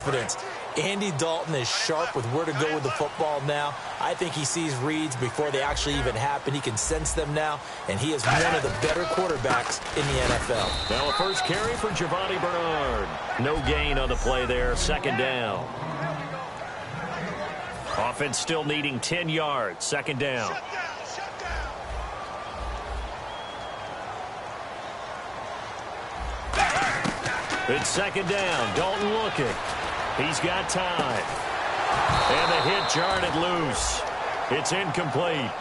confidence. Andy Dalton is sharp with where to go with the football now. I think he sees reads before they actually even happen. He can sense them now, and he is one of the better quarterbacks in the NFL. Now a first carry for Giovanni Bernard. No gain on the play there, second down. Offense still needing 10 yards, second down. It's second down. Dalton looking. He's got time. And the hit jarred it loose. It's incomplete.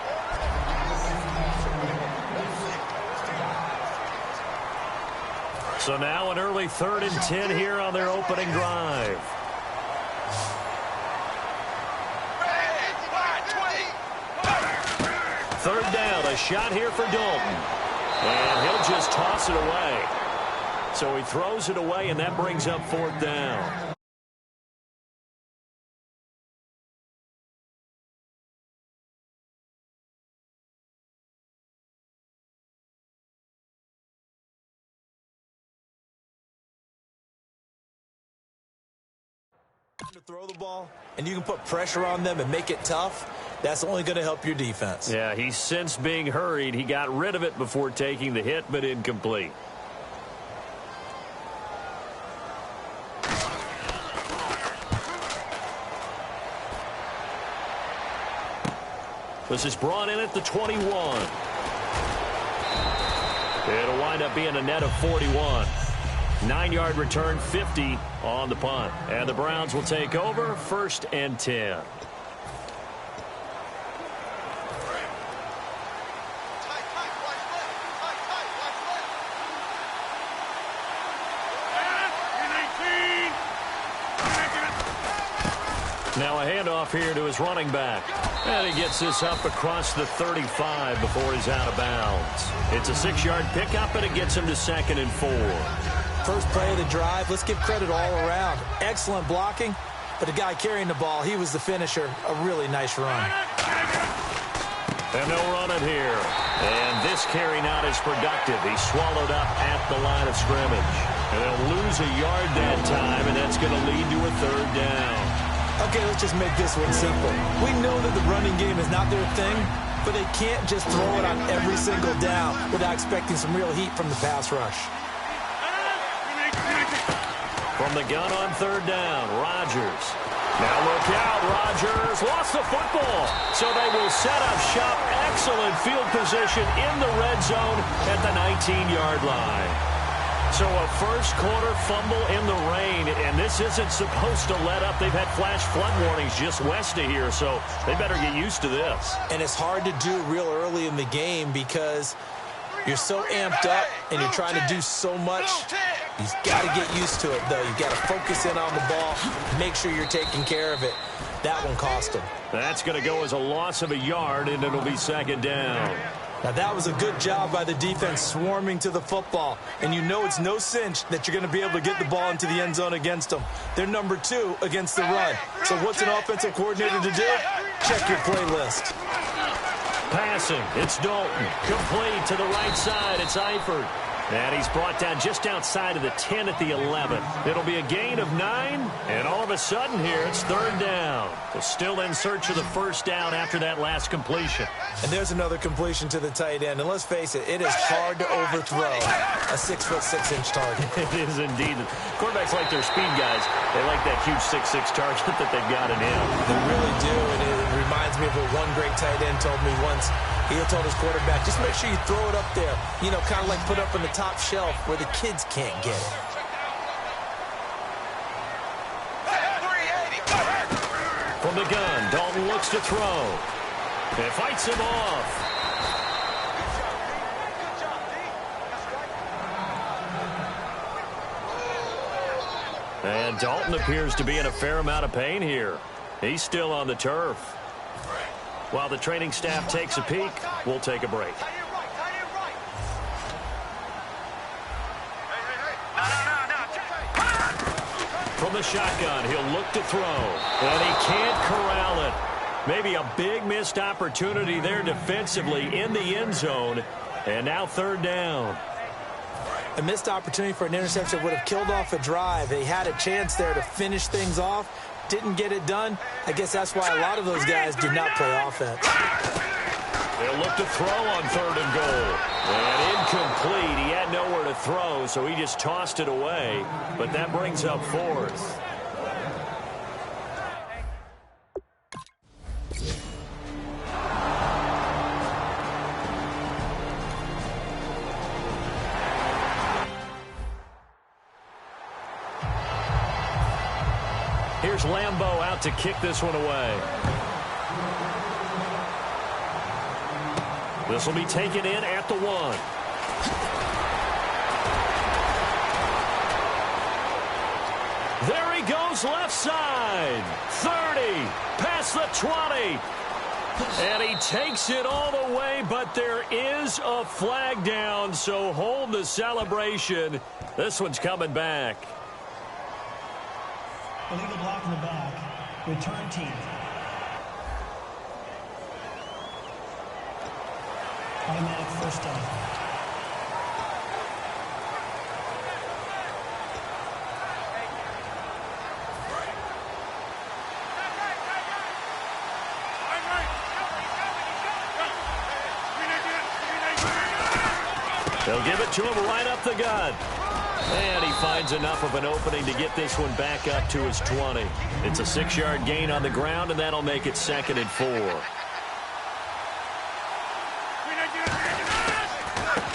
So now an early 3rd and 10 here on their opening drive. Third down, a shot here for Dalton. And he'll just toss it away. So he throws it away, and that brings up 4th down. To throw the ball, and you can put pressure on them and make it tough, that's only going to help your defense. Yeah, he sensed being hurried. He got rid of it before taking the hit, but incomplete. This is brought in at the 21. It'll wind up being a net of 41. 9-yard return, 50 on the punt. And the Browns will take over, 1st and 10. Now a handoff here to his running back. And he gets this up across the 35 before he's out of bounds. It's a 6-yard pickup, and it gets him to 2nd and 4. First play of the drive, let's give credit all around. Excellent blocking, but the guy carrying the ball, he was the finisher. A really nice run. And they'll run it here. And this carry not as productive. He's swallowed up at the line of scrimmage. And they'll lose a yard that time, and that's going to lead to a 3rd down. Okay, let's just make this one simple. We know that the running game is not their thing, but they can't just throw it on every single down without expecting some real heat from the pass rush. From the gun on 3rd down, Rodgers. Now look out, Rodgers lost the football. So they will set up shop. Excellent field position in the red zone at the 19-yard line. So a first-quarter fumble in the rain, and this isn't supposed to let up. They've had flash flood warnings just west of here, so they better get used to this. And it's hard to do real early in the game because you're so amped up and you're trying to do so much. You've got to get used to it, though. You've got to focus in on the ball, make sure you're taking care of it. That one cost them. That's going to go as a loss of a yard, and it'll be 2nd down. Now, that was a good job by the defense swarming to the football. And you know it's no cinch that you're going to be able to get the ball into the end zone against them. They're number 2 against the run. So what's an offensive coordinator to do? Check your playlist. Passing, it's Dalton. Complete to the right side, it's Eifert. And he's brought down just outside of the 10 at the 11. It'll be a gain of 9, and all of a sudden here, it's 3rd down. They're still in search of the 1st down after that last completion. And there's another completion to the tight end. And let's face it, it is hard to overthrow a 6'6" target. It is indeed. Quarterbacks like their speed guys. They like that huge 6'6" target that they've got in him. They really do, and it reminds me of what one great tight end told me once. He told his quarterback, just make sure you throw it up there. You know, kind of like put up on the top shelf where the kids can't get it. From the gun, Dalton looks to throw. And fights him off. And Dalton appears to be in a fair amount of pain here. He's still on the turf. While the training staff takes a peek, we'll take a break. From the shotgun, he'll look to throw. And he can't corral it. Maybe a big missed opportunity there defensively in the end zone. And now 3rd down. A missed opportunity for an interception would have killed off a drive. They had a chance there to finish things off. Didn't get it done. I guess that's why a lot of those guys do not play offense. They'll look to throw on 3rd and goal. And incomplete. He had nowhere to throw, so he just tossed it away. But that brings up 4th. Here's Lambeau out to kick this one away. This will be taken in at the 1. There he goes, left side. 30, past the 20. And he takes it all the way, but there is a flag down, so hold the celebration. This one's coming back. Illegal block in the back. Return team. Automatic first down. They'll give it to him right up the gut. And he finds enough of an opening to get this one back up to his 20. It's a 6-yard gain on the ground, and that'll make it 2nd and 4.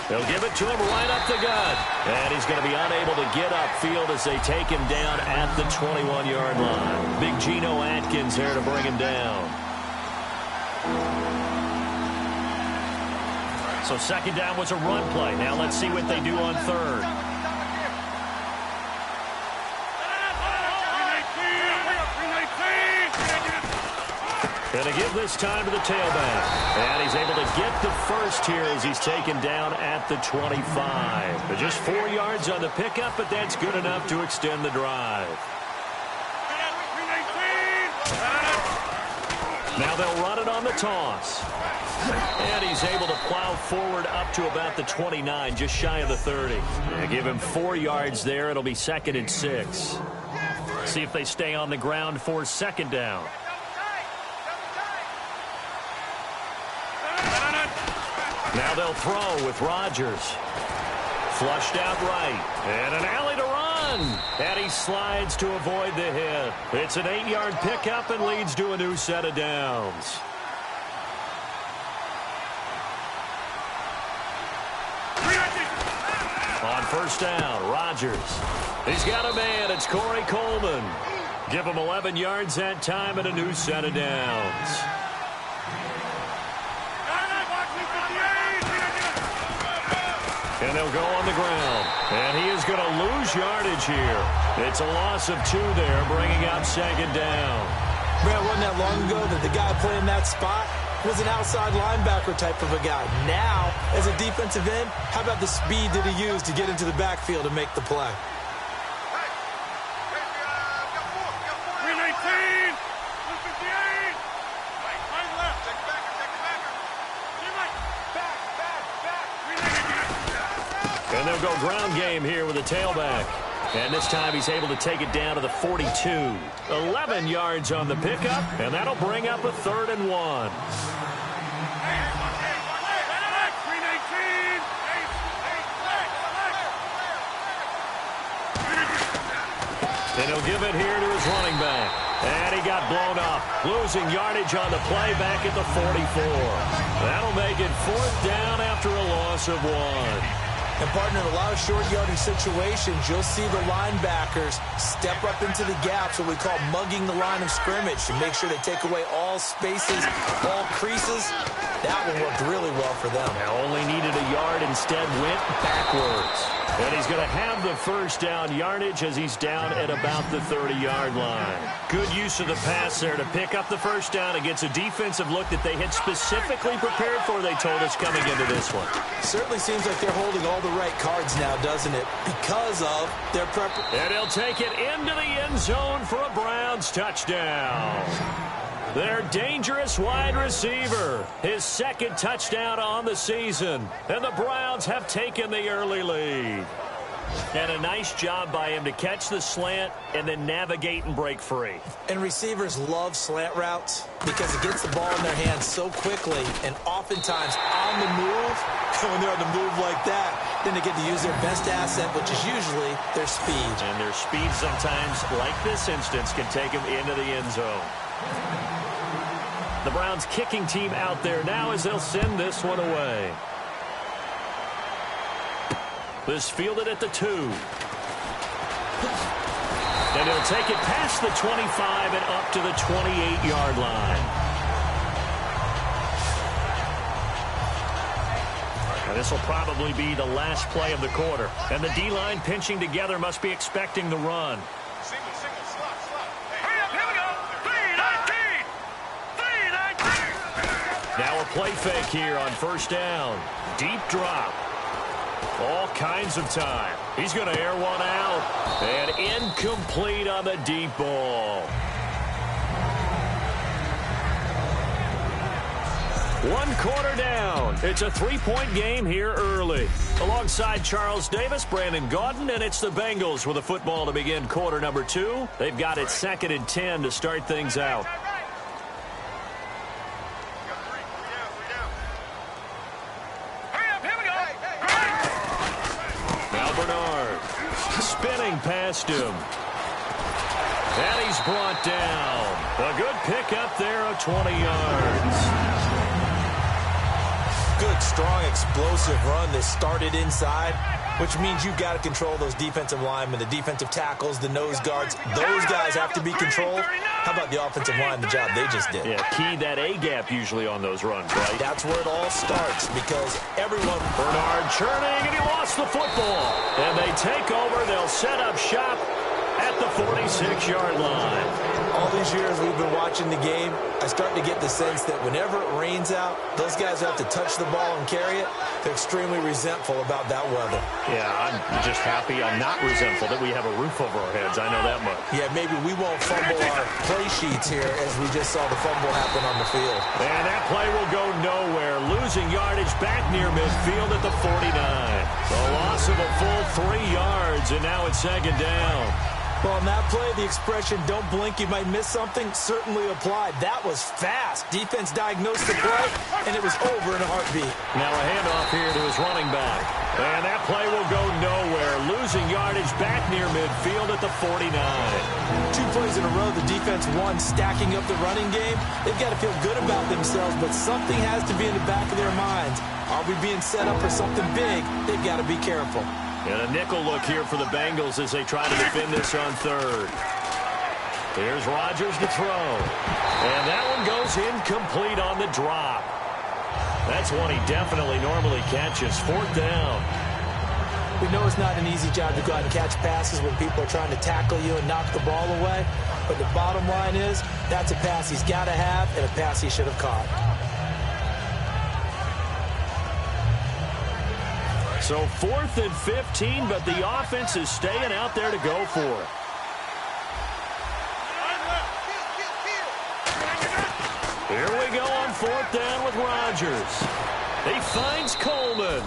They'll give it to him right up the gut. And he's going to be unable to get upfield as they take him down at the 21-yard line. Big Geno Atkins there to bring him down. So 2nd down was a run play. Now let's see what they do on 3rd. Going to give this time to the tailback. And he's able to get the first here as he's taken down at the 25. But just 4 yards on the pickup, but that's good enough to extend the drive. Now they'll run it on the toss. And he's able to plow forward up to about the 29, just shy of the 30. They give him 4 yards there. It'll be 2nd and 6. See if they stay on the ground for 2nd down. Now they'll throw with Rodgers. Flushed out right. And an alley to run. And he slides to avoid the hit. It's an 8-yard pickup and leads to a new set of downs. On 1st down, Rodgers. He's got a man. It's Corey Coleman. Give him 11 yards that time and a new set of downs. And they'll go on the ground. And he is going to lose yardage here. It's a loss of 2 there, bringing up 2nd down. Brad, wasn't that long ago that the guy playing that spot was an outside linebacker type of a guy. Now, as a defensive end, how about the speed that he used to get into the backfield and make the play? And they'll go ground game here with a tailback. And this time he's able to take it down to the 42. 11 yards on the pickup, and that'll bring up a 3rd and 1. And he'll give it here to his running back. And he got blown up, losing yardage on the play back at the 44. That'll make it 4th down after a loss of 1. And, partner, in a lot of short yardage situations, you'll see the linebackers step up into the gaps, what we call mugging the line of scrimmage, to make sure they take away all spaces, all creases. That one worked really well for them. Now only needed a yard, instead went backwards. And he's going to have the 1st down yardage as he's down at about the 30-yard line. Good use of the pass there to pick up the 1st down against a defensive look that they had specifically prepared for, they told us, coming into this one. Certainly seems like they're holding all the right cards now, doesn't it? Because of their preparation. And he'll take it into the end zone for a Browns touchdown. Their dangerous wide receiver, his 2nd touchdown on the season. And the Browns have taken the early lead. And a nice job by him to catch the slant and then navigate and break free. And receivers love slant routes because it gets the ball in their hands so quickly and oftentimes on the move. When they're on the move like that, then they get to use their best asset, which is usually their speed. And their speed sometimes, like this instance, can take them into the end zone. The Browns kicking team out there now as they'll send this one away. This fielded at the 2. And he'll take it past the 25 and up to the 28-yard line. Now this will probably be the last play of the quarter. And the D-line pinching together must be expecting the run. Single, slot. Hurry up, here we go. 3-19. Now a play fake here on first down. Deep drop. All kinds of time. He's going to air one out. And incomplete on the deep ball. One quarter down. It's a 3-point game here early. Alongside Charles Davis, Brandon Gaudin, and it's the Bengals with a football to begin quarter number 2. They've got it 2nd and 10 to start things out. Spinning past him. And he's brought down. A good pickup there of 20 yards. Good, strong, explosive run that started inside, which means you've got to control those defensive linemen, the defensive tackles, the nose guards. Those guys have to be controlled. How about the offensive line, the job they just did? Yeah, key that A-gap usually on those runs, right? That's where it all starts because everyone... Bernard churning, and he lost the football. And they take over. They'll set up shop at the 46-yard line. All these years we've been watching the game, I start to get the sense that whenever it rains out, those guys have to touch the ball and carry it. They're extremely resentful about that weather. Yeah, I'm just happy I'm not resentful that we have a roof over our heads. I know that much. Yeah, maybe we won't fumble our play sheets here as we just saw the fumble happen on the field. And that play will go nowhere. Losing yardage back near midfield at the 49. The loss of a full 3 yards, and now it's 2nd down. Well, on that play, the expression, don't blink, you might miss something, certainly applied. That was fast. Defense diagnosed the play, and it was over in a heartbeat. Now a handoff here to his running back. And that play will go nowhere. Losing yardage back near midfield at the 49. 2 plays in a row, the defense won, stacking up the running game. They've got to feel good about themselves, but something has to be in the back of their minds. Are we being set up for something big? They've got to be careful. And a nickel look here for the Bengals as they try to defend this on 3rd. Here's Rodgers to throw. And that one goes incomplete on the drop. That's one he definitely normally catches. 4th down. We know it's not an easy job to go out and catch passes when people are trying to tackle you and knock the ball away. But the bottom line is, that's a pass he's got to have and a pass he should have caught. So 4th and 15, but the offense is staying out there to go for it. Here we go on 4th down with Rodgers. He finds Coleman.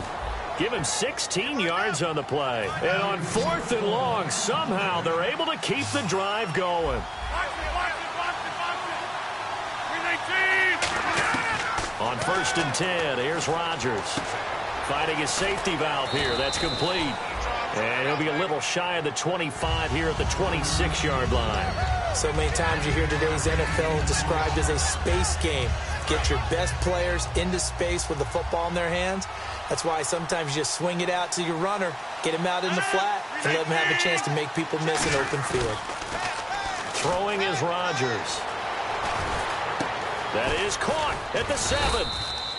Give him 16 yards on the play. And on 4th and long, somehow they're able to keep the drive going. On 1st and 10, here's Rodgers. Finding his safety valve here. That's complete. And he'll be a little shy of the 25 here at the 26-yard line. So many times you hear today's NFL described as a space game. Get your best players into space with the football in their hands. That's why sometimes you just swing it out to your runner, get him out in the flat, and let him have a chance to make people miss an open field. Throwing is Rodgers. That is caught at the 7.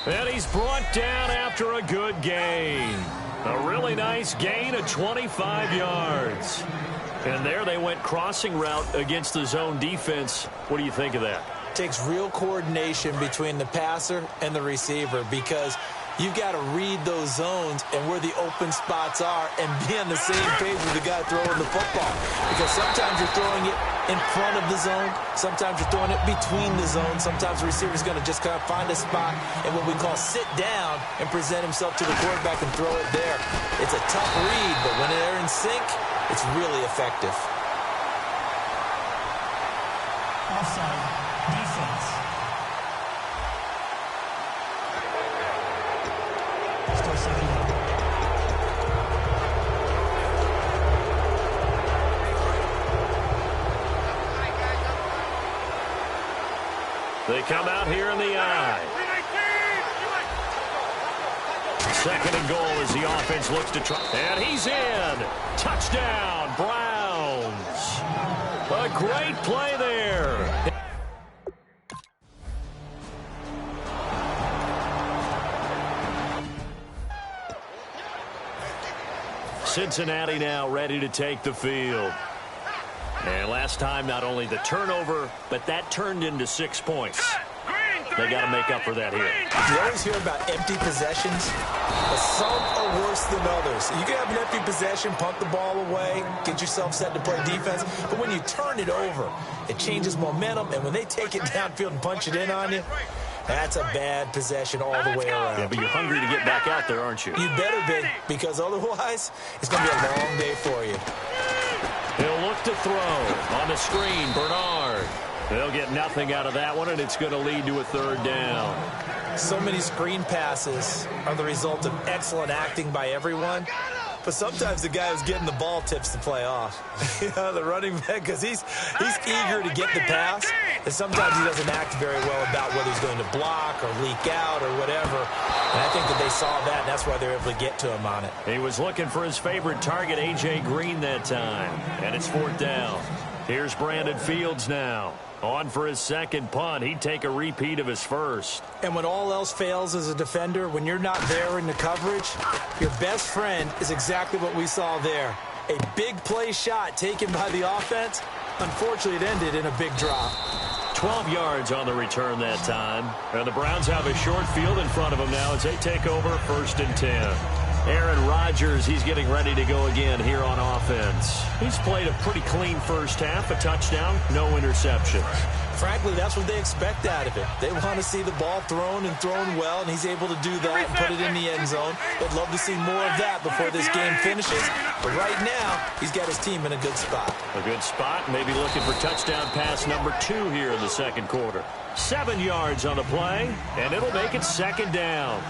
And he's brought down after a good gain. A really nice gain of 25 yards. And there they went crossing route against the zone defense. What do you think of that? It takes real coordination between the passer and the receiver because you've got to read those zones and where the open spots are and be on the same page with the guy throwing the football. Because sometimes you're throwing it in front of the zone. Sometimes you're throwing it between the zones. Sometimes the receiver's going to just kind of find a spot and what we call sit down and present himself to the quarterback and throw it there. It's a tough read, but when they're in sync, it's really effective. Offside. Defense. Still second down. They come out here in the eye. Second and goal as the offense looks to try. And he's in. Touchdown, Browns. A great play there. Cincinnati now ready to take the field. And last time, not only the turnover, but that turned into 6 points. They got to make up for that here. You always hear about empty possessions, but some are worse than others. You can have an empty possession, punt the ball away, get yourself set to play defense, but when you turn it over, it changes momentum, and when they take it downfield and punch it in on you, that's a bad possession all the way around. Yeah, but you're hungry to get back out there, aren't you? You better be, because otherwise, it's going to be a long day for you. He'll look to throw. On the screen, Bernard. They'll get nothing out of that one, and it's going to lead to a third down. So many screen passes are the result of excellent acting by everyone. But sometimes the guy who's getting the ball tips the play off. You know, the running back, because he's eager to get the pass. And sometimes he doesn't act very well about whether he's going to block or leak out or whatever. And I think that they saw that, and that's why they're able to get to him on it. He was looking for his favorite target, A.J. Green, that time. And it's fourth down. Here's Brandon Fields now. On for his second punt. He'd take a repeat of his first. And when all else fails as a defender, when you're not there in the coverage, your best friend is exactly what we saw there. A big play shot taken by the offense. Unfortunately, it ended in a big drop. 12 yards on the return that time. And the Browns have a short field in front of them now as they take over 1st and 10. Aaron Rodgers, he's getting ready to go again here on offense. He's played a pretty clean first half, a touchdown, no interceptions. Frankly, that's what they expect out of it. They want to see the ball thrown and thrown well, and he's able to do that and put it in the end zone. They'd love to see more of that before this game finishes. But right now, he's got his team in a good spot. A good spot, maybe looking for touchdown pass number 2 here in the second quarter. 7 yards on the play, and it'll make it second down.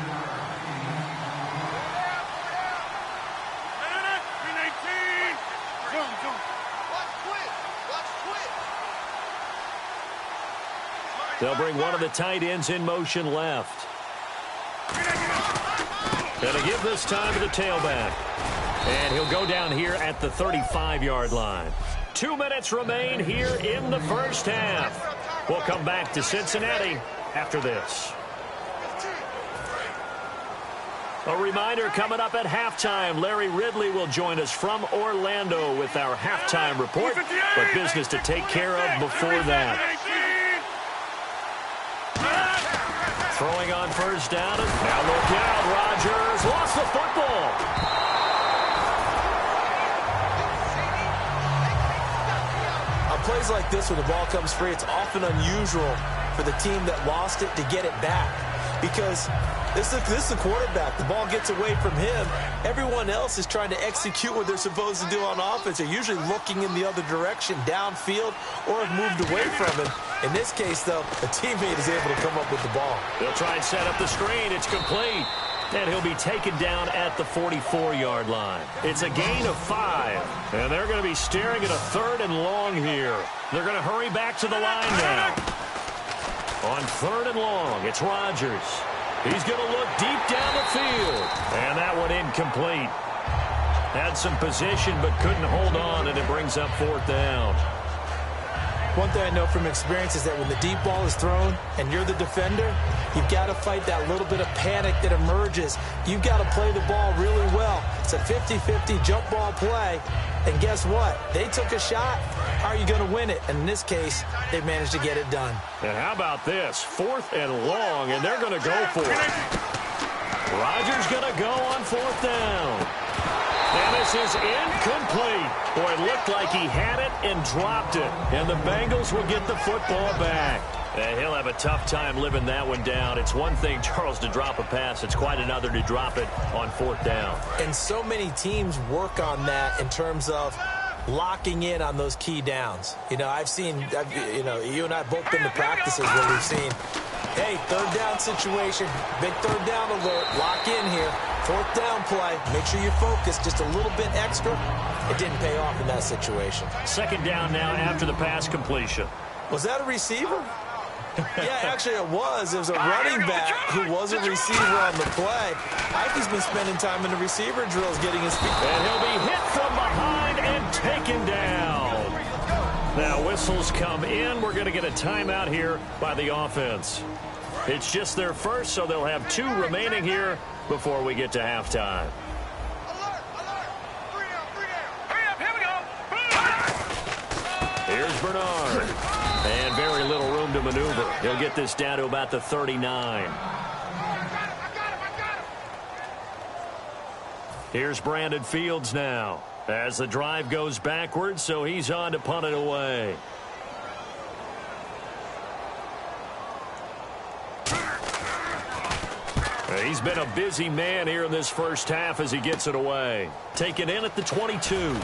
They'll bring one of the tight ends in motion left. Gonna give this time to the tailback. And he'll go down here at the 35-yard line. 2 minutes remain here in the first half. We'll come back to Cincinnati after this. A reminder coming up at halftime. Larry Ridley will join us from Orlando with our halftime report. But business to take care of before that. Throwing on first down. Now look out. Rodgers lost the football. On plays like this, when the ball comes free, it's often unusual for the team that lost it to get it back. Because this is the quarterback. The ball gets away from him. Everyone else is trying to execute what they're supposed to do on offense. They're usually looking in the other direction, downfield, or have moved away from him. In this case, though, a teammate is able to come up with the ball. They'll try and set up the screen. It's complete. And he'll be taken down at the 44-yard line. It's a gain of 5. And they're going to be staring at a 3rd and long here. They're going to hurry back to the line now. On 3rd and long, it's Rodgers. He's going to look deep down the field. And that one incomplete. Had some position but couldn't hold on, and it brings up 4th down. One thing I know from experience is that when the deep ball is thrown and you're the defender, you've got to fight that little bit of panic that emerges. You've got to play the ball really well. It's a 50-50 jump ball play. And guess what? They took a shot. How are you going to win it? And in this case, they managed to get it done. And how about this? 4th and long, and they're going to go for it. Rodgers going to go on 4th down. And this is incomplete. Boy, it looked like he had it and dropped it. And the Bengals will get the football back. And he'll have a tough time living that one down. It's one thing, Charles, to drop a pass. It's quite another to drop it on 4th down. And so many teams work on that in terms of locking in on those key downs. You know, you and I both been to practices where we've seen, hey, 3rd down situation, big 3rd down alert, lock in here, 4th down play, make sure you focus just a little bit extra. It didn't pay off in that situation. 2nd down now after the pass completion. Was that a receiver? Yeah, actually it was. It was a running back who was a receiver on the play. Ike's been spending time in the receiver drills getting his feet. And he'll be hit from behind and taken down. Now whistles come in. We're going to get a timeout here by the offense. It's just their first, so they'll have 2 remaining here before we get to halftime. Here's Bernard. And very little room to maneuver. He'll get this down to about the 39. Here's Brandon Fields now as the drive goes backwards, so he's on to punt it away. He's been a busy man here in this first half as he gets it away. Taken in at the 22.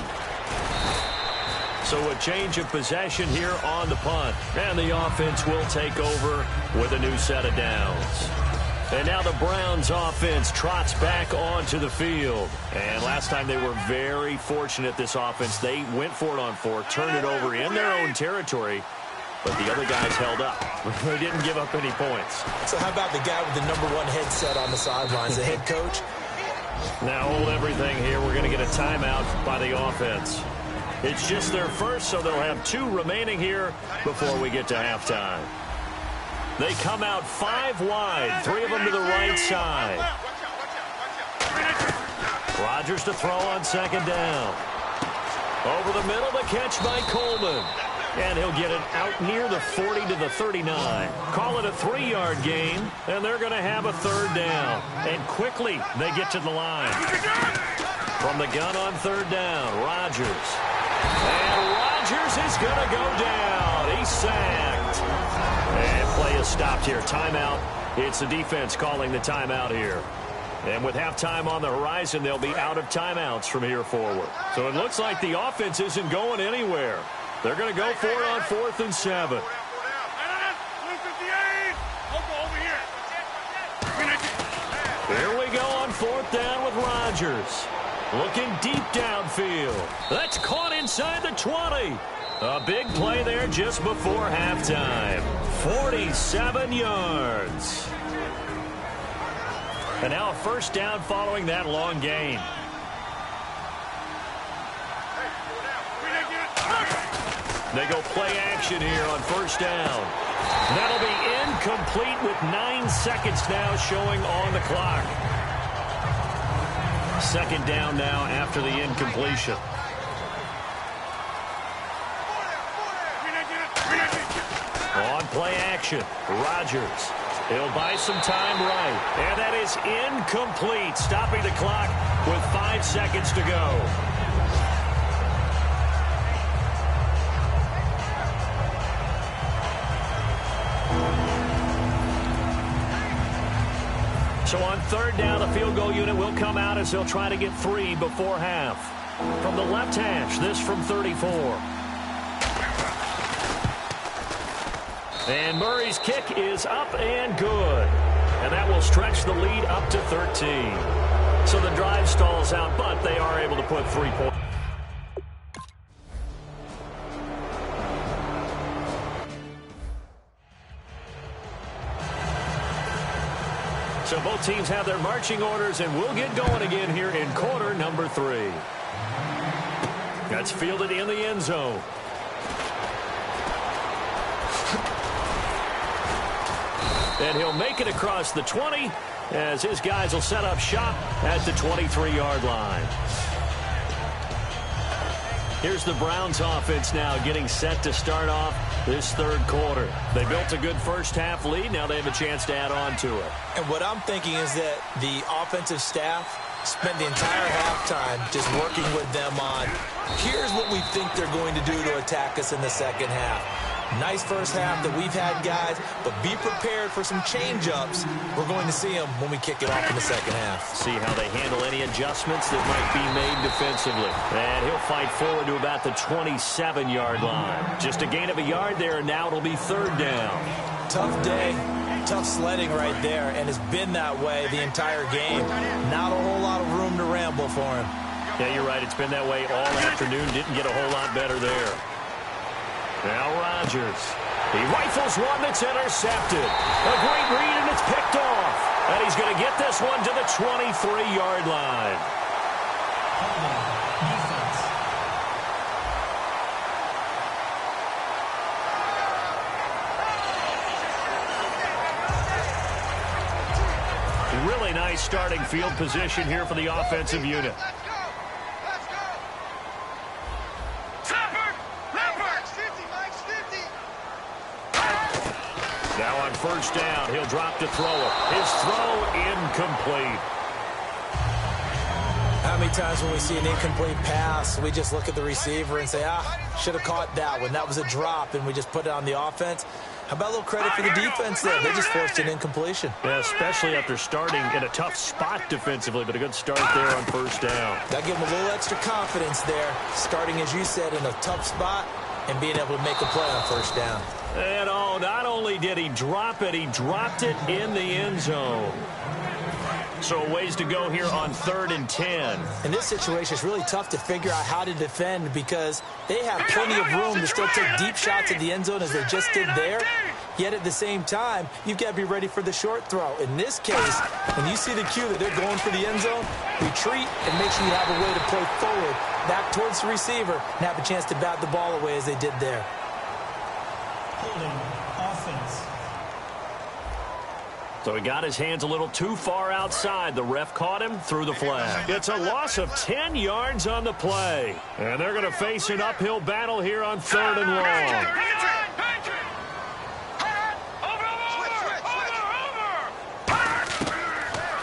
So a change of possession here on the punt. And the offense will take over with a new set of downs. And now the Browns offense trots back onto the field. And last time they were very fortunate, this offense. They went for it on 4, turned it over in their own territory. But the other guys held up. They didn't give up any points. So how about the guy with the #1 headset on the sidelines, the head coach? Now hold everything here. We're going to get a timeout by the offense. It's just their first, so they'll have 2 remaining here before we get to halftime. They come out 5 wide, 3 of them to the right side. Rodgers to throw on 2nd down. Over the middle, the catch by Coleman. And he'll get it out near the 40 to the 39. Call it a 3-yard gain, and they're going to have a 3rd down. And quickly, they get to the line. From the gun on 3rd down, Rodgers. And Rodgers is going to go down. He's sacked. And play is stopped here. Timeout. It's the defense calling the timeout here. And with halftime on the horizon, they'll be out of timeouts from here forward. So it looks like the offense isn't going anywhere. They're going to go for it on 4th and 7. Here we go on 4th down with Rodgers. Looking deep downfield. That's caught inside the 20. A big play there just before halftime. 47 yards. And now a 1st down following that long gain. They go play action here on 1st down. That'll be incomplete with 9 seconds now showing on the clock. 2nd down now after the incompletion. On play action, Rodgers. He'll buy some time right. And that is incomplete, stopping the clock with 5 seconds to go. So on 3rd down, the field goal unit will come out as they'll try to get 3 before half. From the left hash, this from 34. And Murray's kick is up and good. And that will stretch the lead up to 13. So the drive stalls out, but they are able to put 3 points. So both teams have their marching orders, and we'll get going again here in quarter number 3. That's fielded in the end zone. And he'll make it across the 20 as his guys will set up shop at the 23-yard line. Here's the Browns offense now getting set to start off this 3rd quarter. They built a good first half lead. Now they have a chance to add on to it. And what I'm thinking is that the offensive staff spent the entire halftime just working with them on, here's what we think they're going to do to attack us in the second half. Nice first half that we've had, guys, but be prepared for some change-ups. We're going to see them when we kick it off in the second half. See how they handle any adjustments that might be made defensively. And he'll fight forward to about the 27-yard line. Just a gain of a yard there, and now it'll be third down. Tough day, tough sledding right there, and it's been that way the entire game. Not a whole lot of room to ramble for him. Yeah, you're right. It's been that way all afternoon. Didn't get a whole lot better there. Now Rodgers. He rifles one that's intercepted. A great read, and it's picked off. And he's going to get this one to the 23-yard line. Really nice starting field position here for the offensive unit. Now on first down, he'll drop to throw it. His throw incomplete. How many times when we see an incomplete pass, we just look at the receiver and say, should have caught that one. That was a drop, and we just put it on the offense. How about a little credit for the defense there? They just forced an incompletion. Yeah, especially after starting in a tough spot defensively, but a good start there on first down. Got to give them a little extra confidence there, starting, as you said, in a tough spot and being able to make a play on first down. And not only did he drop it, he dropped it in the end zone. So a ways to go here on 3rd and 10. In this situation, it's really tough to figure out how to defend because they have plenty of room to still take deep shots at the end zone as they just did there. Yet at the same time, you've got to be ready for the short throw. In this case, when you see the cue that they're going for the end zone, retreat and make sure you have a way to play forward, back towards the receiver, and have a chance to bat the ball away as they did there. Holding offense. So he got his hands a little too far outside. The ref caught him, threw the flag. It's a loss of 10 yards on the play. And they're going to face an uphill battle here on 3rd and long.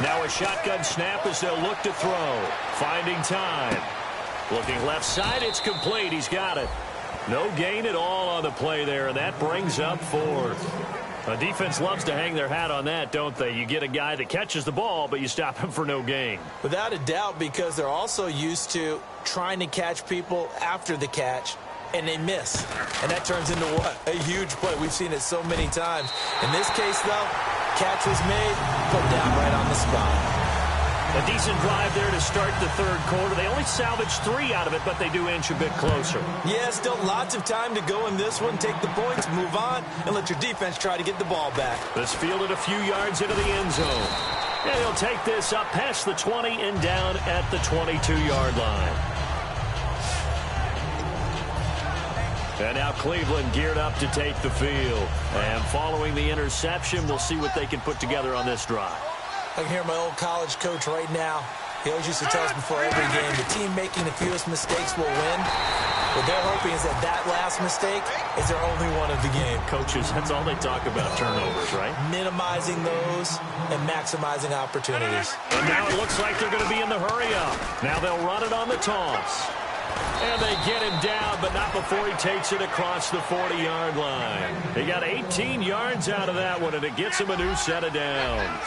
Now a shotgun snap as they'll look to throw. Finding time. Looking left side, it's complete. He's got it. No gain at all on the play there, and that brings up 4th. A defense loves to hang their hat on that, don't they? You get a guy that catches the ball, but you stop him for no gain. Without a doubt, because they're also used to trying to catch people after the catch, and they miss. And that turns into what? A huge play. We've seen it so many times. In this case, though, catch was made, put down right on the spot. A decent drive there to start the 3rd quarter. They only salvaged 3 out of it, but they do inch a bit closer. Yeah, still lots of time to go in this one. Take the points, move on, and let your defense try to get the ball back. This fielded a few yards into the end zone. And he'll take this up past the 20 and down at the 22-yard line. And now Cleveland geared up to take the field. And following the interception, we'll see what they can put together on this drive. I can hear my old college coach right now. He always used to tell us before every game, the team making the fewest mistakes will win. What they're hoping is that that last mistake is their only one of the game. Coaches, that's all they talk about, turnovers, right? Minimizing those and maximizing opportunities. And now it looks like they're going to be in the hurry-up. Now they'll run it on the toss. And they get him down, but not before he takes it across the 40-yard line. He got 18 yards out of that one, and it gets him a new set of downs.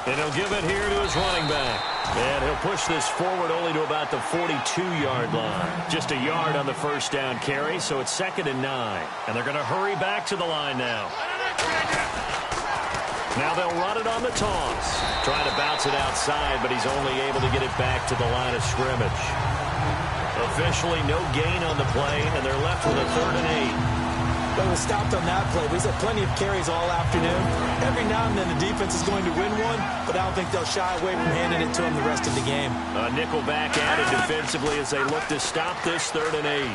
And he'll give it here to his running back. And he'll push this forward only to about the 42-yard line. Just a yard on the first down carry, so it's 2nd and 9. And they're going to hurry back to the line now. Now they'll run it on the toss. Trying to bounce it outside, but he's only able to get it back to the line of scrimmage. Officially no gain on the play, and they're left with a 3rd and 8. But we stopped on that play. We've had plenty of carries all afternoon. Every now and then the defense is going to win one, but I don't think they'll shy away from handing it to him the rest of the game. A nickel back added defensively as they look to stop this 3rd and 8.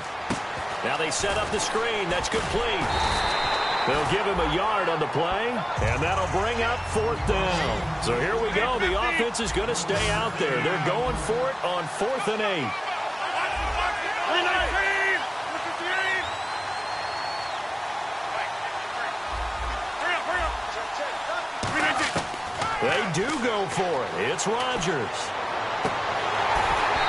Now they set up the screen. That's complete. They'll give him a yard on the play, and that'll bring up 4th down. So here we go. The offense is going to stay out there. They're going for it on 4th and 8. They do go for it. It's Rodgers.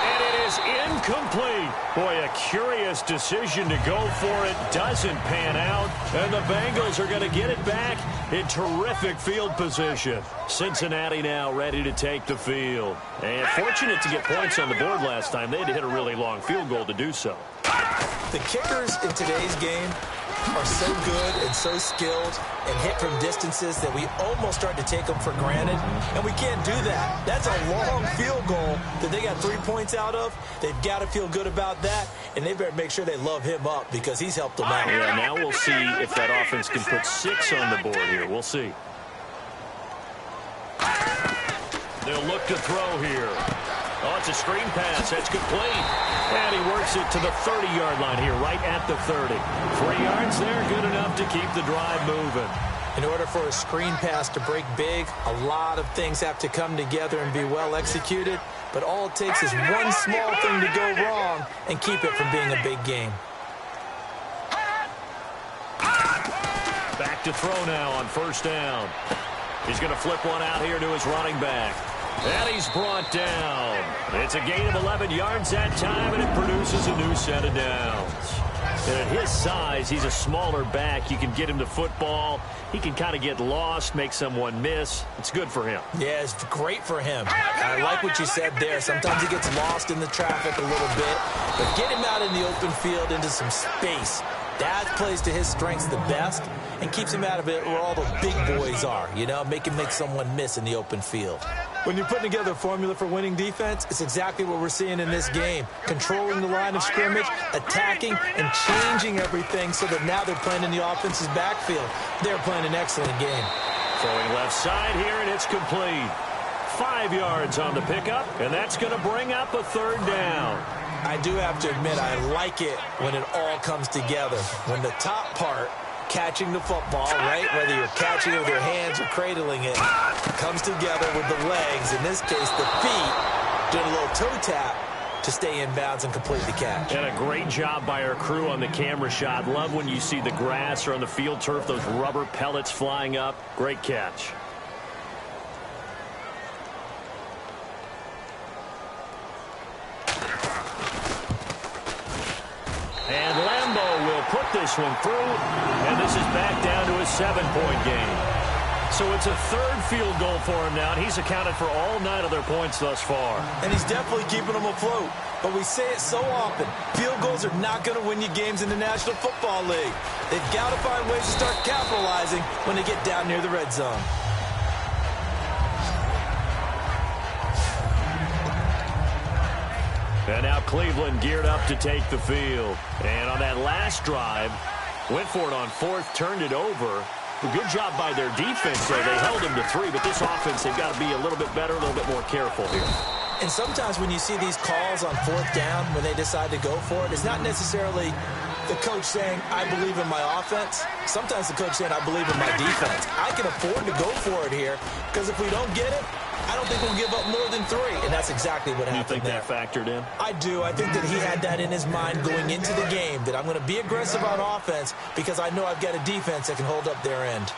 And it is incomplete. Boy, a curious decision to go for it. Doesn't pan out. And the Bengals are going to get it back in terrific field position. Cincinnati now ready to take the field. And fortunate to get points on the board last time. They had to hit a really long field goal to do so. The kickers in today's game are so good and so skilled and hit from distances that we almost start to take them for granted, and we can't do that. That's a long field goal that they got 3 points out of. They've got to feel good about that, and they better make sure they love him up because he's helped them out. Yeah, now we'll see if that offense can put 6 on the board here. We'll see. They'll look to throw here. Oh, it's a screen pass. That's complete. And he works it to the 30-yard line here, right at the 30. 3 yards there, good enough to keep the drive moving. In order for a screen pass to break big, a lot of things have to come together and be well executed. But all it takes is one small thing to go wrong and keep it from being a big game. Back to throw now on first down. He's going to flip one out here to his running back. And he's brought down. It's a gain of 11 yards that time, and it produces a new set of downs. And at his size, he's a smaller back. You can get him the football. He can kind of get lost, make someone miss. It's good for him. Yeah, it's great for him. I like what you said there. Sometimes he gets lost in the traffic a little bit, but get him out in the open field into some space. That plays to his strengths the best and keeps him out of it where all the big boys are, you know, make him make someone miss in the open field. When you're putting together a formula for winning defense, it's exactly what we're seeing in this game. Controlling the line of scrimmage, attacking, and changing everything so that now they're playing in the offense's backfield. They're playing an excellent game. Throwing left side here, and it's complete. 5 yards on the pickup, and that's going to bring up a third down. I do have to admit, I like it when it all comes together. When the top part, catching the football, right, whether you're catching it with your hands or cradling it, comes together with the legs, in this case the feet, doing a little toe tap to stay in bounds and complete the catch. And a great job by our crew on the camera shot. Love when you see the grass or on the field turf, those rubber pellets flying up. Great catch. And Lambeau will put this one through, and this is back down to a 7-point game. So it's a third field goal for him now, and he's accounted for all 9 of their points thus far. And he's definitely keeping them afloat. But we say it so often, field goals are not going to win you games in the National Football League. They've got to find ways to start capitalizing when they get down near the red zone. And now Cleveland geared up to take the field. And on that last drive, went for it on 4th, turned it over. A good job by their defense, though. They held them to 3, but this offense, they've got to be a little bit better, a little bit more careful here. And sometimes when you see these calls on 4th down, when they decide to go for it, it's not necessarily the coach saying, I believe in my offense. Sometimes the coach saying, I believe in my defense. I can afford to go for it here, because if we don't get it, I don't think we'll give up more than 3, and that's exactly what happened. You think that factored in? I do. I think that he had that in his mind going into the game, that I'm going to be aggressive on offense because I know I've got a defense that can hold up their end.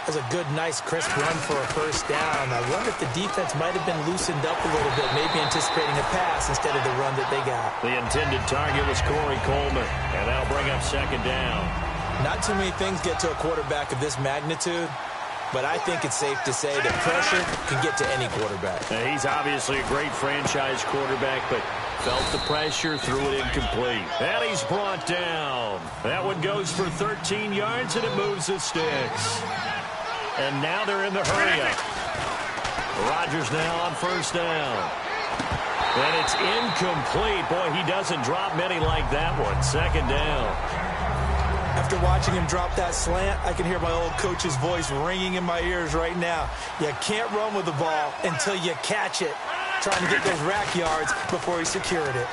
That's a good, nice, crisp run for a first down. I wonder if the defense might have been loosened up a little bit, maybe anticipating a pass instead of the run that they got. The intended target was Corey Coleman, and that'll bring up 2nd down. Not too many things get to a quarterback of this magnitude, but I think it's safe to say that pressure can get to any quarterback. Now, he's obviously a great franchise quarterback, but felt the pressure, threw it incomplete. And he's brought down. That one goes for 13 yards, and it moves the sticks. And now they're in the hurry-up. Rodgers now on first down. And it's incomplete. Boy, he doesn't drop many like that one. 2nd down. After watching him drop that slant, I can hear my old coach's voice ringing in my ears right now. You can't run with the ball until you catch it. Trying to get those rack yards before he secured it.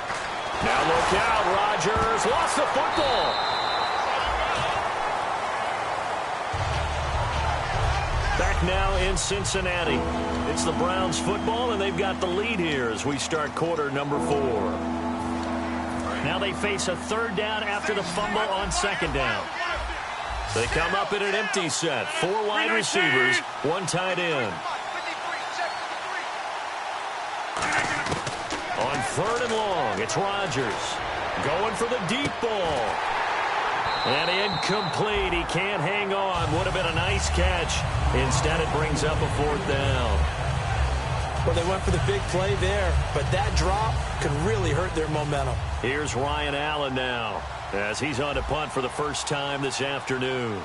Now look out, Rodgers lost the football. Back now in Cincinnati. It's the Browns football, and they've got the lead here as we start quarter number 4. Now they face a 3rd down after the fumble on 2nd down. They come up in an empty set. 4 wide receivers, 1 tight end. 3rd and long. It's Rodgers going for the deep ball. And incomplete. He can't hang on. Would have been a nice catch. Instead, it brings up a 4th down. Well, they went for the big play there, but that drop could really hurt their momentum. Here's Ryan Allen now, as he's on to punt for the first time this afternoon.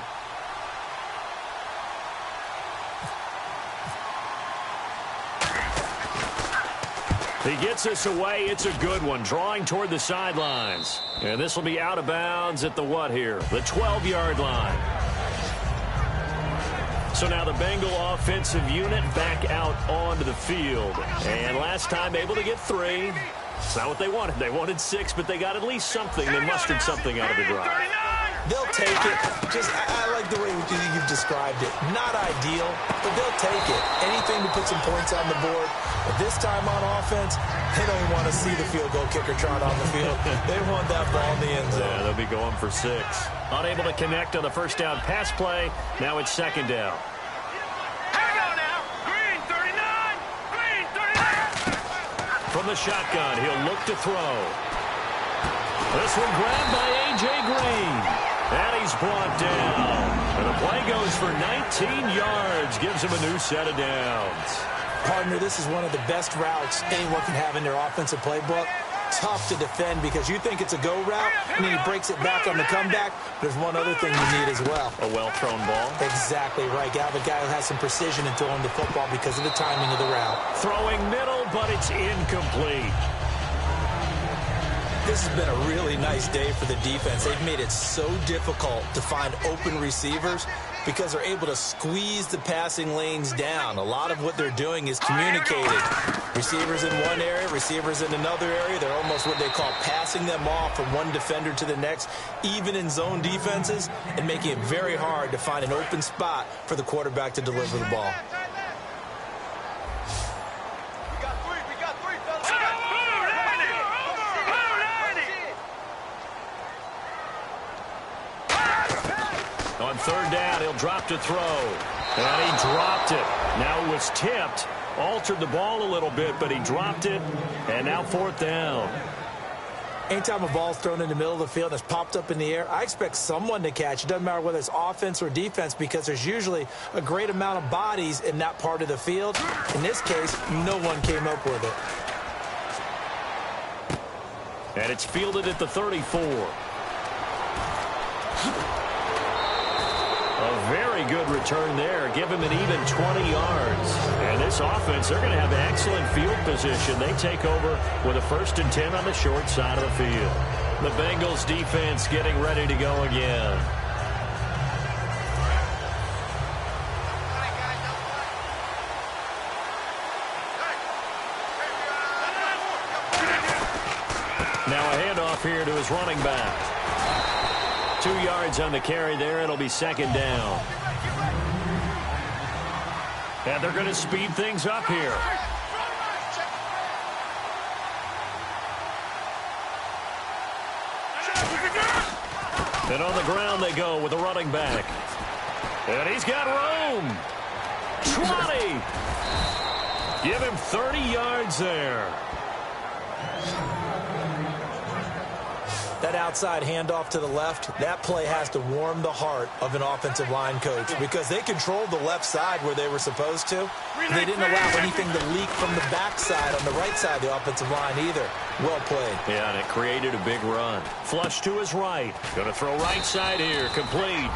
He gets this away. It's a good one, drawing toward the sidelines. And this will be out of bounds at the what here? The 12-yard line. So now the Bengal offensive unit back out onto the field. And last time able to get 3. It's not what they wanted. They wanted 6, but they got at least something. They mustered something out of the drive. They'll take it. I like the way you've described it. Not ideal, but they'll take it. Anything to put some points on the board. But this time on offense, they don't even want to see the field goal kicker trot on the field. They want that ball in the end zone. Yeah, they'll be going for 6. Unable to connect on the first down pass play. Now it's 2nd down. Here we go now. Green 39. Green 39. From the shotgun, he'll look to throw. This one grabbed by A.J. Green. And he's brought down. And the play goes for 19 yards. Gives him a new set of downs. Partner, this is one of the best routes anyone can have in their offensive playbook. Tough to defend because you think it's a go route, and then he breaks it back on the comeback. There's one other thing you need as well. A well-thrown ball. Exactly right. You have a guy who has some precision in throwing the football because of the timing of the route. Throwing middle, but it's incomplete. This has been a really nice day for the defense. They've made it so difficult to find open receivers because they're able to squeeze the passing lanes down. A lot of what they're doing is communicating. Receivers in one area, receivers in another area. They're almost what they call passing them off from one defender to the next, even in zone defenses, and making it very hard to find an open spot for the quarterback to deliver the ball. We got three, fellas. On 3rd down, he'll drop to throw. And he dropped it. Now it was tipped. Altered the ball a little bit, but he dropped it. And now 4th down. Anytime a ball's thrown in the middle of the field and it's popped up in the air, I expect someone to catch. It doesn't matter whether it's offense or defense because there's usually a great amount of bodies in that part of the field. In this case, no one came up with it. And it's fielded at the 34. A very good return there. Give him an even 20 yards. And this offense, they're going to have excellent field position. They take over with a 1st and 10 on the short side of the field. The Bengals defense getting ready to go again. Now a handoff here to his running back. 2 yards on the carry there. It'll be 2nd down. And they're going to speed things up here. And on the ground they go with the running back. And he's got room. 20. Give him 30 yards there. That outside handoff to the left, that play has to warm the heart of an offensive line coach because they controlled the left side where they were supposed to. They didn't allow anything to leak from the backside on the right side of the offensive line either. Well played. Yeah, and it created a big run. Flush to his right. Going to throw right side here. Complete.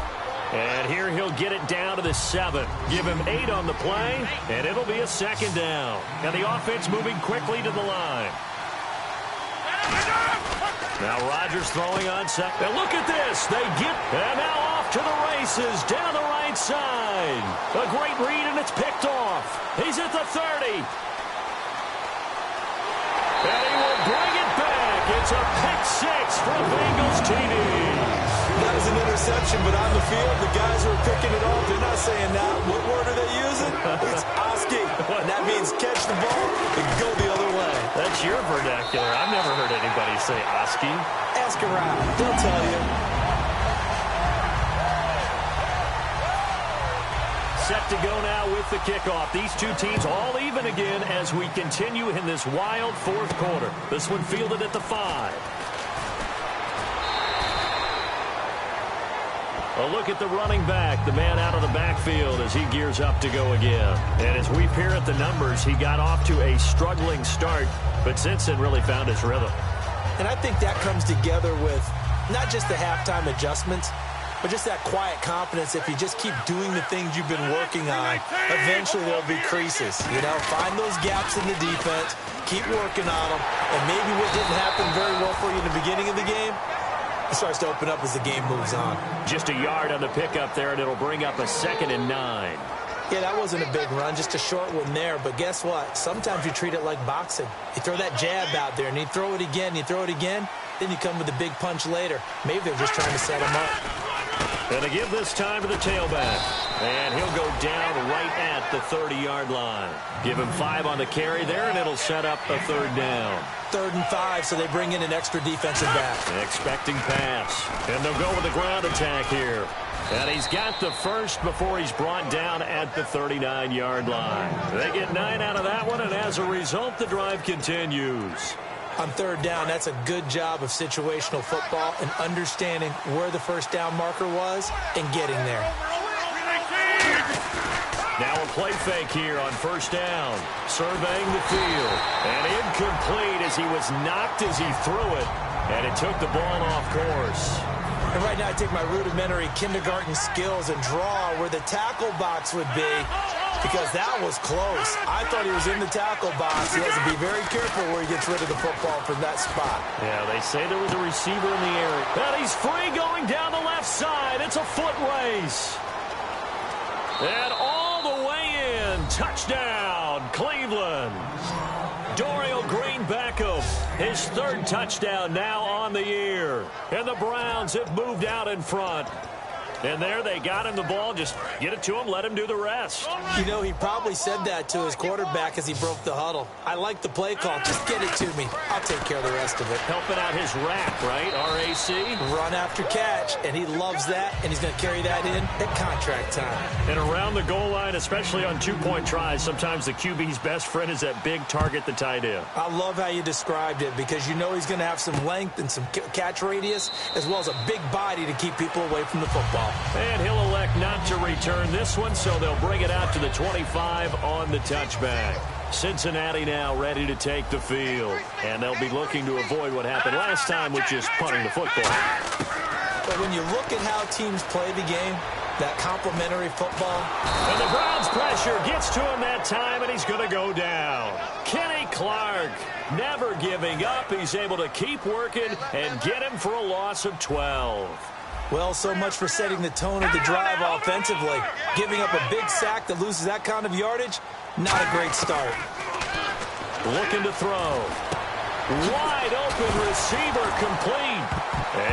And here he'll get it down to the 7. Give him 8 on the play, and it'll be a 2nd down. And the offense moving quickly to the line. Now Rodgers throwing on second. Now look at this. They get, and now off to the races down the right side. A great read, and it's picked off. He's at the 30. And he will bring it back. It's a pick 6 for Bengals TV. That is an interception, but on the field, the guys who are picking it off, they're not saying that. What word are they using? It's Oski. And that means catch the ball and go the other way. That's your vernacular. I've never heard anybody say Oski. Ask around. They'll tell you. Set set to go now with the kickoff. These two teams all even again as we continue in this wild fourth quarter. This one fielded at the 5. A look at the running back, the man out of the backfield as he gears up to go again. And as we peer at the numbers, he got off to a struggling start, but since then really found his rhythm. And I think that comes together with not just the halftime adjustments, but just that quiet confidence. If you just keep doing the things you've been working on, eventually there'll be creases. You know, find those gaps in the defense, keep working on them, and maybe what didn't happen very well for you in the beginning of the game, it starts to open up as the game moves on. Just a yard on the pickup there, and it'll bring up a 2nd and 9. Yeah, that wasn't a big run, just a short one there. But guess what? Sometimes you treat it like boxing. You throw that jab out there, and you throw it again, then you come with a big punch later. Maybe they're just trying to set him up. And to give this time to the tailback. And he'll go down right at the 30-yard line. Give him 5 on the carry there, and it'll set up a 3rd down. 3rd and 5, so they bring in an extra defensive back. Expecting pass. And they'll go with the ground attack here. And he's got the first before he's brought down at the 39-yard line. They get 9 out of that one, and as a result, the drive continues. On 3rd down, that's a good job of situational football and understanding where the first down marker was and getting there. Now a play fake here on 1st down. Surveying the field. And incomplete as he was knocked as he threw it. And it took the ball off course. And right now I take my rudimentary kindergarten skills and draw where the tackle box would be, because that was close. I thought he was in the tackle box. He has to be very careful where he gets rid of the football from that spot. Yeah, they say there was a receiver in the area. And he's free going down the left side. It's a foot race. And all the way in. Touchdown, Cleveland. Dorial Green Beckham, his 3rd touchdown now on the year. And the Browns have moved out in front. And there they got him the ball. Just get it to him, let him do the rest. You know, he probably said that to his quarterback as he broke the huddle. I like the play call. Just get it to me. I'll take care of the rest of it. Helping out his rack, right? RAC. Run after catch, and he loves that, and he's going to carry that in at contract time. And around the goal line, especially on 2-point tries, sometimes the QB's best friend is that big target, the tight end. I love how you described it, because you know he's going to have some length and some catch radius, as well as a big body to keep people away from the football. And he'll elect not to return this one, so they'll bring it out to the 25 on the touchback. Cincinnati now ready to take the field. And they'll be looking to avoid what happened last time, which is punting the football. But when you look at how teams play the game, that complementary football. And the Browns pressure gets to him that time, and he's going to go down. Kenny Clark never giving up. He's able to keep working and get him for a loss of 12. Well, so much for setting the tone of the drive offensively. Giving up a big sack that loses that kind of yardage, not a great start. Looking to throw. Wide open receiver complete.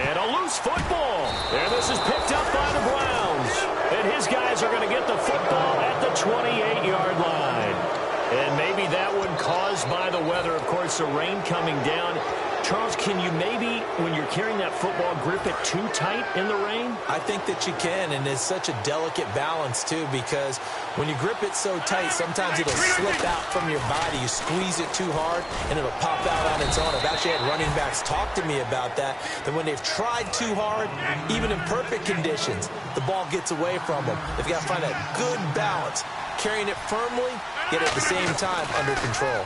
And a loose football. And this is picked up by the Browns. And his guys are going to get the football at the 28-yard line. And maybe that one caused by the weather. Of course, the rain coming down. Charles, can you maybe, when you're carrying that football, grip it too tight in the rain? I think that you can, and it's such a delicate balance, too, because when you grip it so tight, sometimes it'll slip out from your body. You squeeze it too hard, and it'll pop out on its own. I've actually had running backs talk to me about that when they've tried too hard, even in perfect conditions, the ball gets away from them. They've got to find that good balance, carrying it firmly, yet at the same time under control.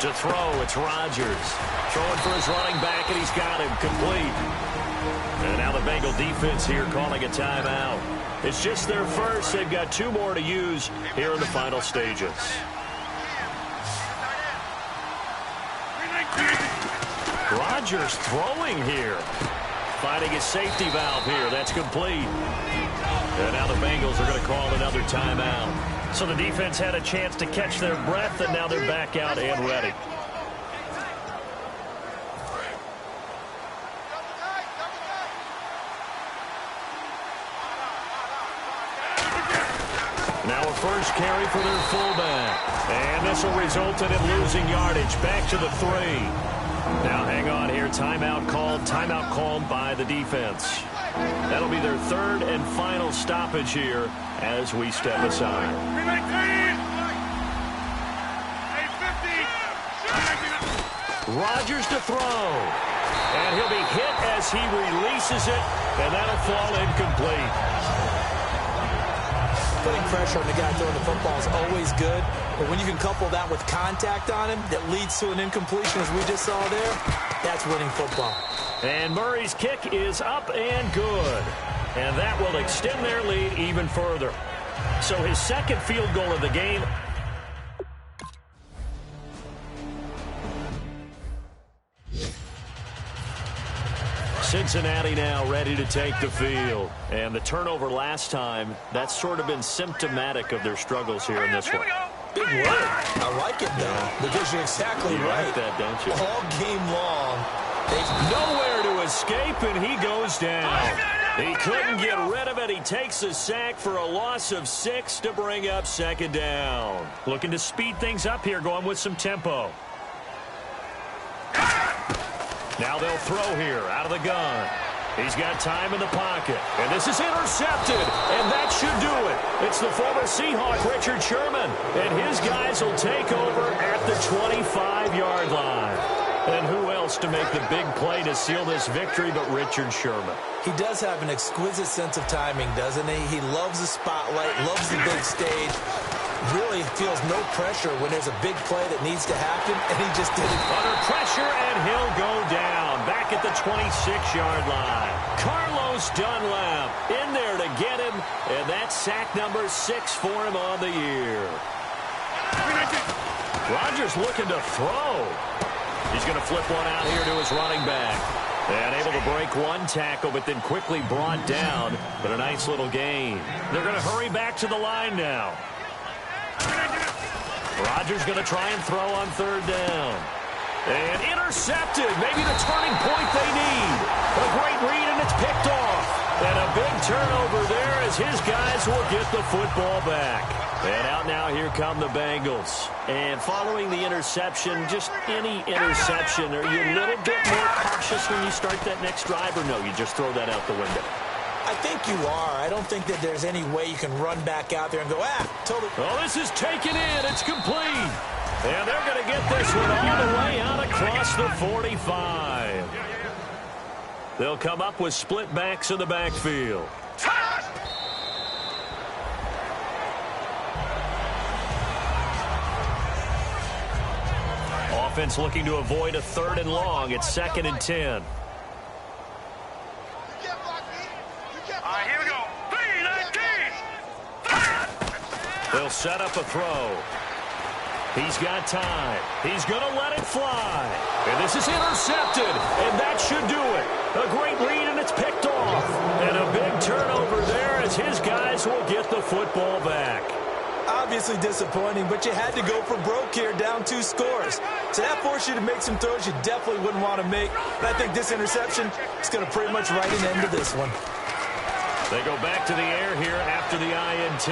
To throw, it's Rodgers. Throwing for his running back, and he's got him complete. And now the Bengal defense here calling a timeout. It's just their first. They've got 2 more to use here in the final stages. Rodgers throwing here. Finding his safety valve here. That's complete. And now the Bengals are going to call another timeout. So the defense had a chance to catch their breath, and now they're back out and ready. Now a first carry for their fullback. And this will result in him losing yardage back to the 3. Now hang on here. Timeout called by the defense. That'll be their third and final stoppage here as we step aside. Rodgers to throw. And he'll be hit as he releases it, and that'll fall incomplete. Putting pressure on the guy throwing the football is always good, but when you can couple that with contact on him that leads to an incompletion, as we just saw there, that's winning football. And Murray's kick is up and good. And that will extend their lead even further. So his second field goal of the game. Cincinnati now ready to take the field. And the turnover last time, that's sort of been symptomatic of their struggles here in this one. Big word. I like it, though, because you're exactly right. Like that, don't you? All game long. Nowhere to escape, and he goes down. He couldn't get rid of it. He takes a sack for a loss of 6 to bring up second down. Looking to speed things up here, going with some tempo. Now they'll throw here out of the gun. He's got time in the pocket. And this is intercepted. And that should do it. It's the former Seahawk, Richard Sherman. And his guys will take over at the 25-yard line. And who else to make the big play to seal this victory but Richard Sherman? He does have an exquisite sense of timing, doesn't he? He loves the spotlight, loves the big stage. Really feels no pressure when there's a big play that needs to happen, and he just did it. Under pressure, and he'll go down back at the 26-yard line. Carlos Dunlap in there to get him, and that's sack number 6 for him on the year. Rodgers looking to throw. He's going to flip one out here to his running back. And able to break one tackle, but then quickly brought down. But a nice little gain. They're going to hurry back to the line now. Rodgers going to try and throw on third down. And intercepted. Maybe the turning point they need. A great read, and it's picked off. And a big turnover there as his guys will get the football back. And out now, here come the Bengals. And following the interception, just any interception, are you a little bit more cautious when you start that next drive, or no, you just throw that out the window? I think you are. I don't think that there's any way you can run back out there and go, totally. Oh, this is taken in. It's complete. And they're going to get this one all the way out across the 45. They'll come up with split backs in the backfield. Offense looking to avoid a 3rd and long. It's 2nd and 10. Here we go. 3-19. They'll set up a throw. He's got time. He's going to let it fly. And this is intercepted. And that should do it. A great read, and it's picked off. And a big turnover there as his guys will get the football back. Obviously disappointing, but you had to go for broke here, down 2 scores. So that forced you to make some throws you definitely wouldn't want to make. And I think this interception is going to pretty much write an end to this one. They go back to the air here after the INT.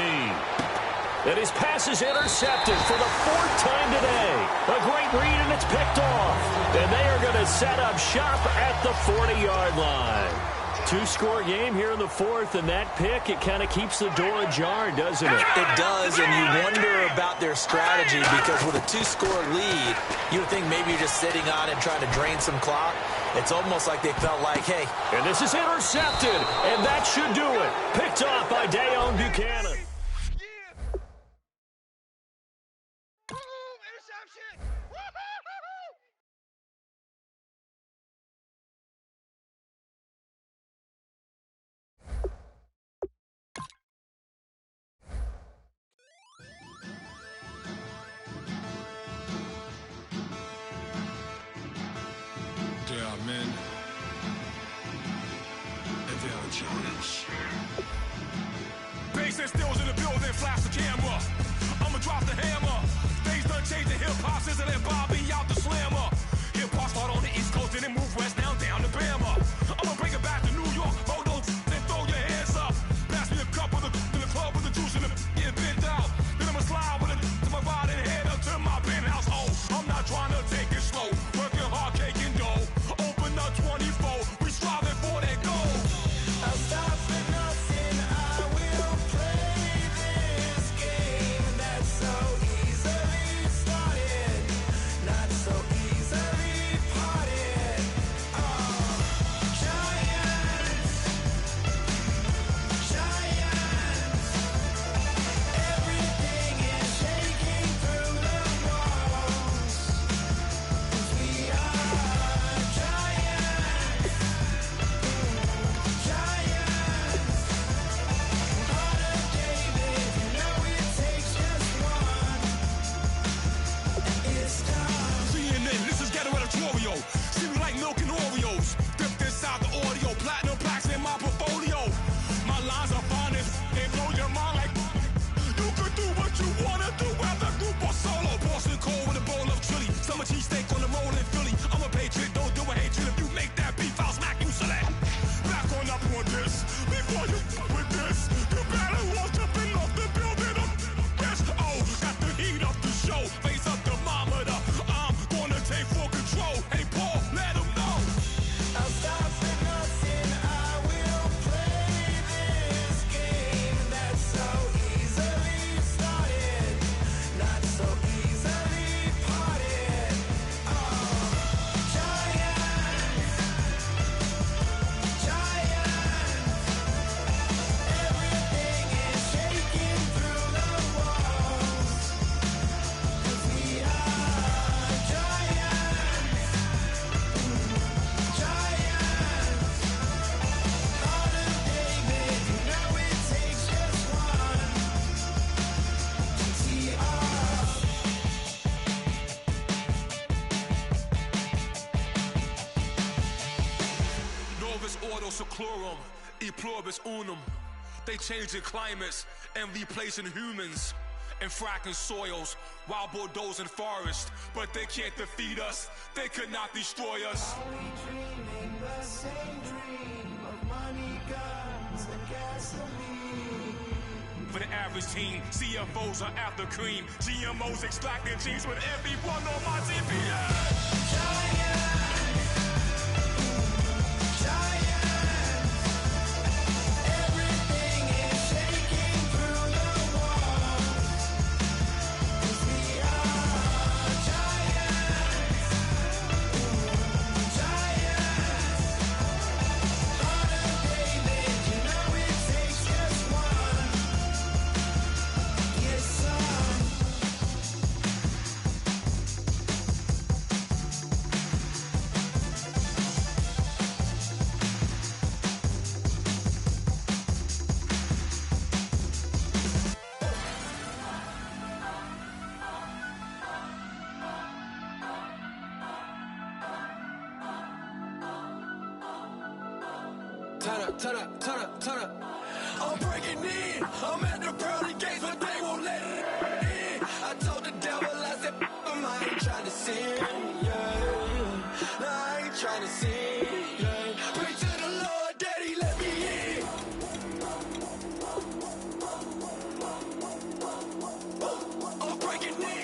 And his pass is intercepted for the 4th time today. A great read, and it's picked off. And they are going to set up shop at the 40-yard line. 2-score game here in the 4th, and that pick, it kind of keeps the door ajar, doesn't it? It does, and you wonder about their strategy because with a 2-score lead, you would think maybe you're just sitting on it trying to drain some clock. It's almost like they felt like, hey. And this is intercepted, and that should do it. Picked off by Dayon Buchanan. Base that still seclorum, e pluribus unum. They changing climates and replacing humans and fracking soils while bulldozing forests. But they can't defeat us, they could not destroy us. Are we dreaming the same dream of money, guns, and gasoline? For the average team, CFOs are after cream. GMOs extracting genes with everyone on my TPS. Turn up. I'm breaking in. I'm at the pearly gates, but they won't let it in. I told the devil, I said, I ain't trying to sin, yeah. No, I ain't trying to sin, yeah. Pray to the Lord, Daddy, let me in. I'm breaking in.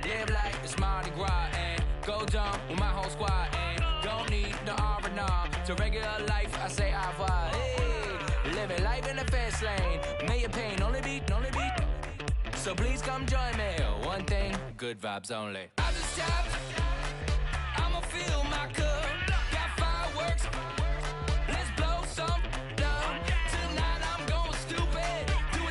Live like it's Mardi Gras and go dumb with my whole squad and don't need no R&R. To regular life, I say au revoir. Hey, living life in the fast lane. May your pain only beat. So please come join me. One thing, good vibes only. I just stopped. I'ma fill my cup. Got fireworks. Let's blow some down. Tonight I'm going stupid. Do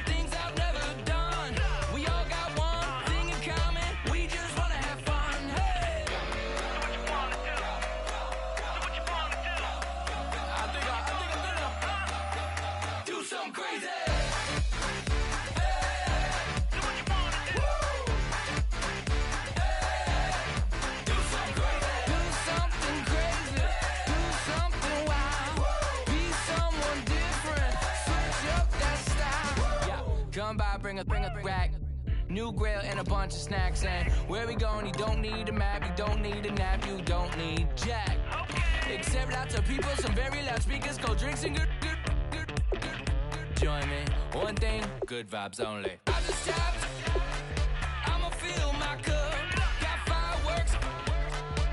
done by, bring a rack. New grill and a bunch of snacks. And where we going, you don't need a map, you don't need a nap, you don't need jack. Except lots of people, some very loud speakers, cold drinks and good. Join me, one thing, good vibes only. I just tapped, I'ma fill my cup. Got fireworks,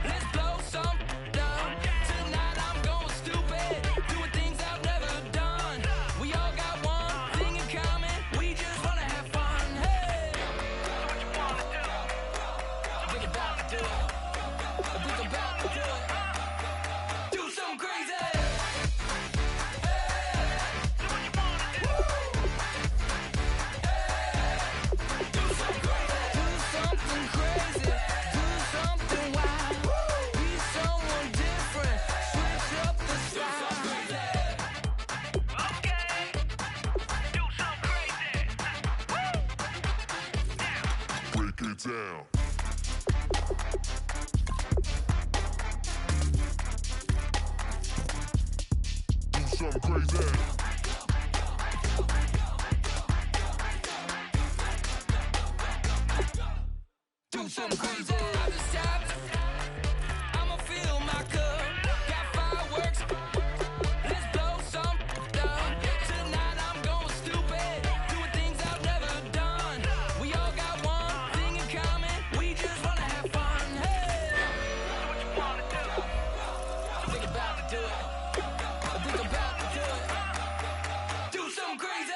let's blow some down. Tonight I'm going stupid, doing things I've never done. We all got one thing in common, we just wanna have fun. Hey, what you wanna do? I think about to do it. I think about to do it. Do something crazy. Down. Do something crazy. Do something crazy. I just tapped, I'ma fill my cup. Got fireworks, let's blow some down. Tonight I'm going stupid, doing things I've never done. We all got one thing in common, we just wanna have fun. Hey, what you wanna do? I think about to do it. I think about to do it. Do something crazy.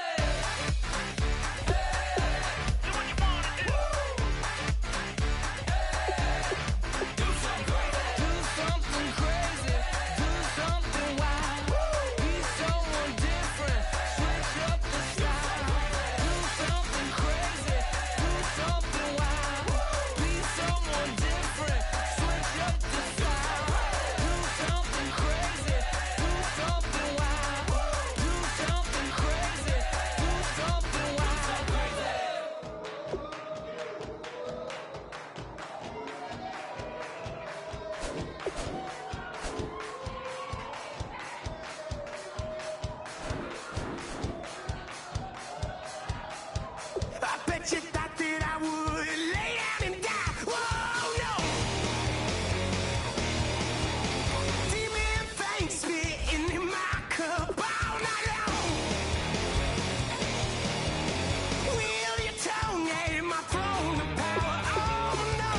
You thought that I would lay down and die. Whoa, no. Demon things spitting in my cup all night long. Will your tongue at my throne of power? Oh, no.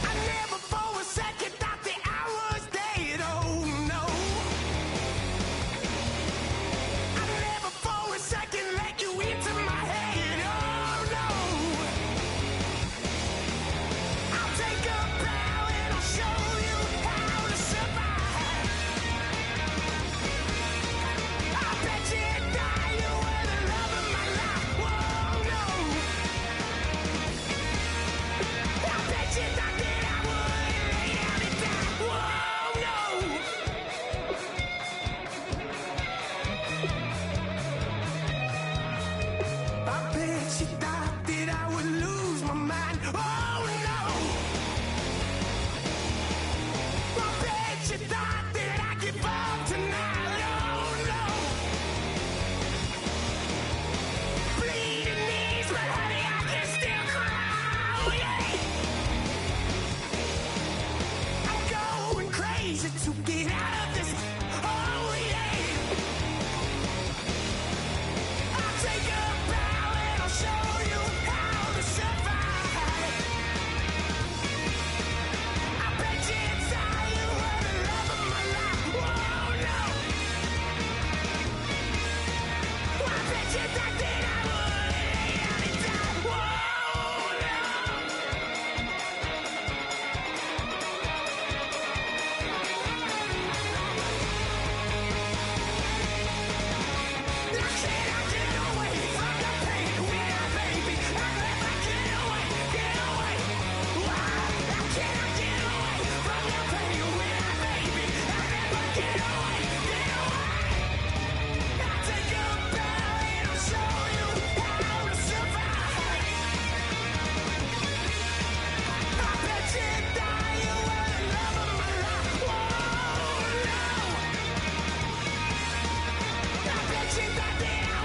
I never for a second thought that I was dead. Oh, no. I never for a second let you into my head, oh no. I'll take a bow and I'll show you how to survive. I bet you die, you were the love of my life, whoa no. I bet you thought that I would lay down and die, whoa no. I bet you thought that I would lose my mind. Oh no! I bet you thought that I'd give up tonight. Oh no! Bleeding knees, but honey, I can still cry. Oh yeah! I'm going crazy to get out of this. Oh yeah! I'll take a bow and I'll show you how to survive. I bet you die, you were the love of my life. Whoa, no. I bet you thought that I would lay down and die. Whoa, no. I bet you thought that I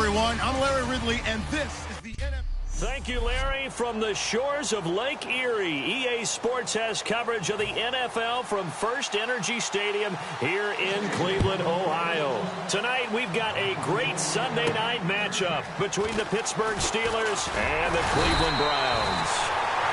everyone. I'm Larry Ridley, and this is the NFL. Thank you, Larry. From the shores of Lake Erie, EA Sports has coverage of the NFL from First Energy Stadium here in Cleveland, Ohio. Tonight, we've got a great Sunday night matchup between the Pittsburgh Steelers and the Cleveland Browns.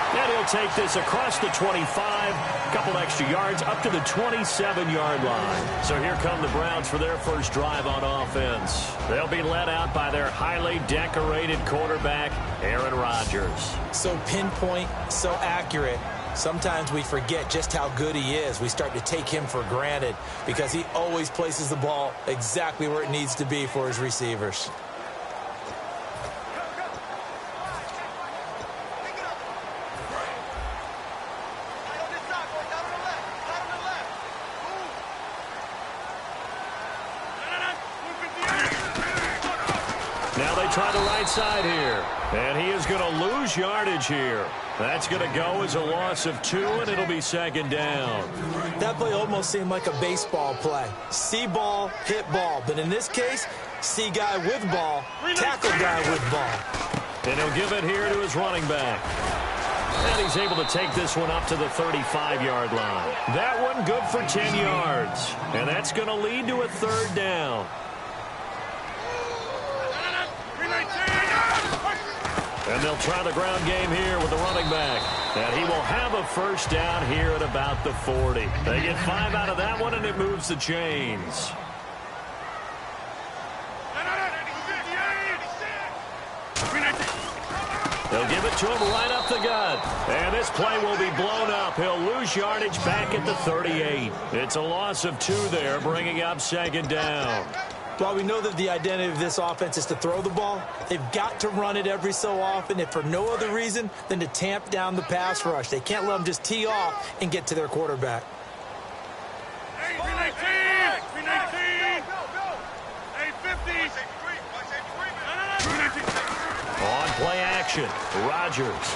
And he'll take this across the 25, a couple extra yards, up to the 27-yard line. So here come the Browns for their first drive on offense. They'll be led out by their highly decorated quarterback, Aaron Rodgers. So pinpoint, so accurate. Sometimes we forget just how good he is. We start to take him for granted because he always places the ball exactly where it needs to be for his receivers. Try the right side here, and he is going to lose yardage here. That's going to go as a loss of 2, and it'll be second down. That play almost seemed like a baseball play. See ball, hit ball. But in this case, see guy with ball, tackle guy with ball. And he'll give it here to his running back. And he's able to take this one up to the 35-yard line. That one good for 10 yards. And that's going to lead to a third down. And they'll try the ground game here with the running back. And he will have a first down here at about the 40. They get 5 out of that one, and it moves the chains. They'll give it to him right up the gut. And this play will be blown up. He'll lose yardage back at the 38. It's a loss of 2 there, bringing up second down. While we know that the identity of this offense is to throw the ball, they've got to run it every so often, if for no other reason than to tamp down the pass rush. They can't let them just tee off and get to their quarterback. On play action, Rodgers.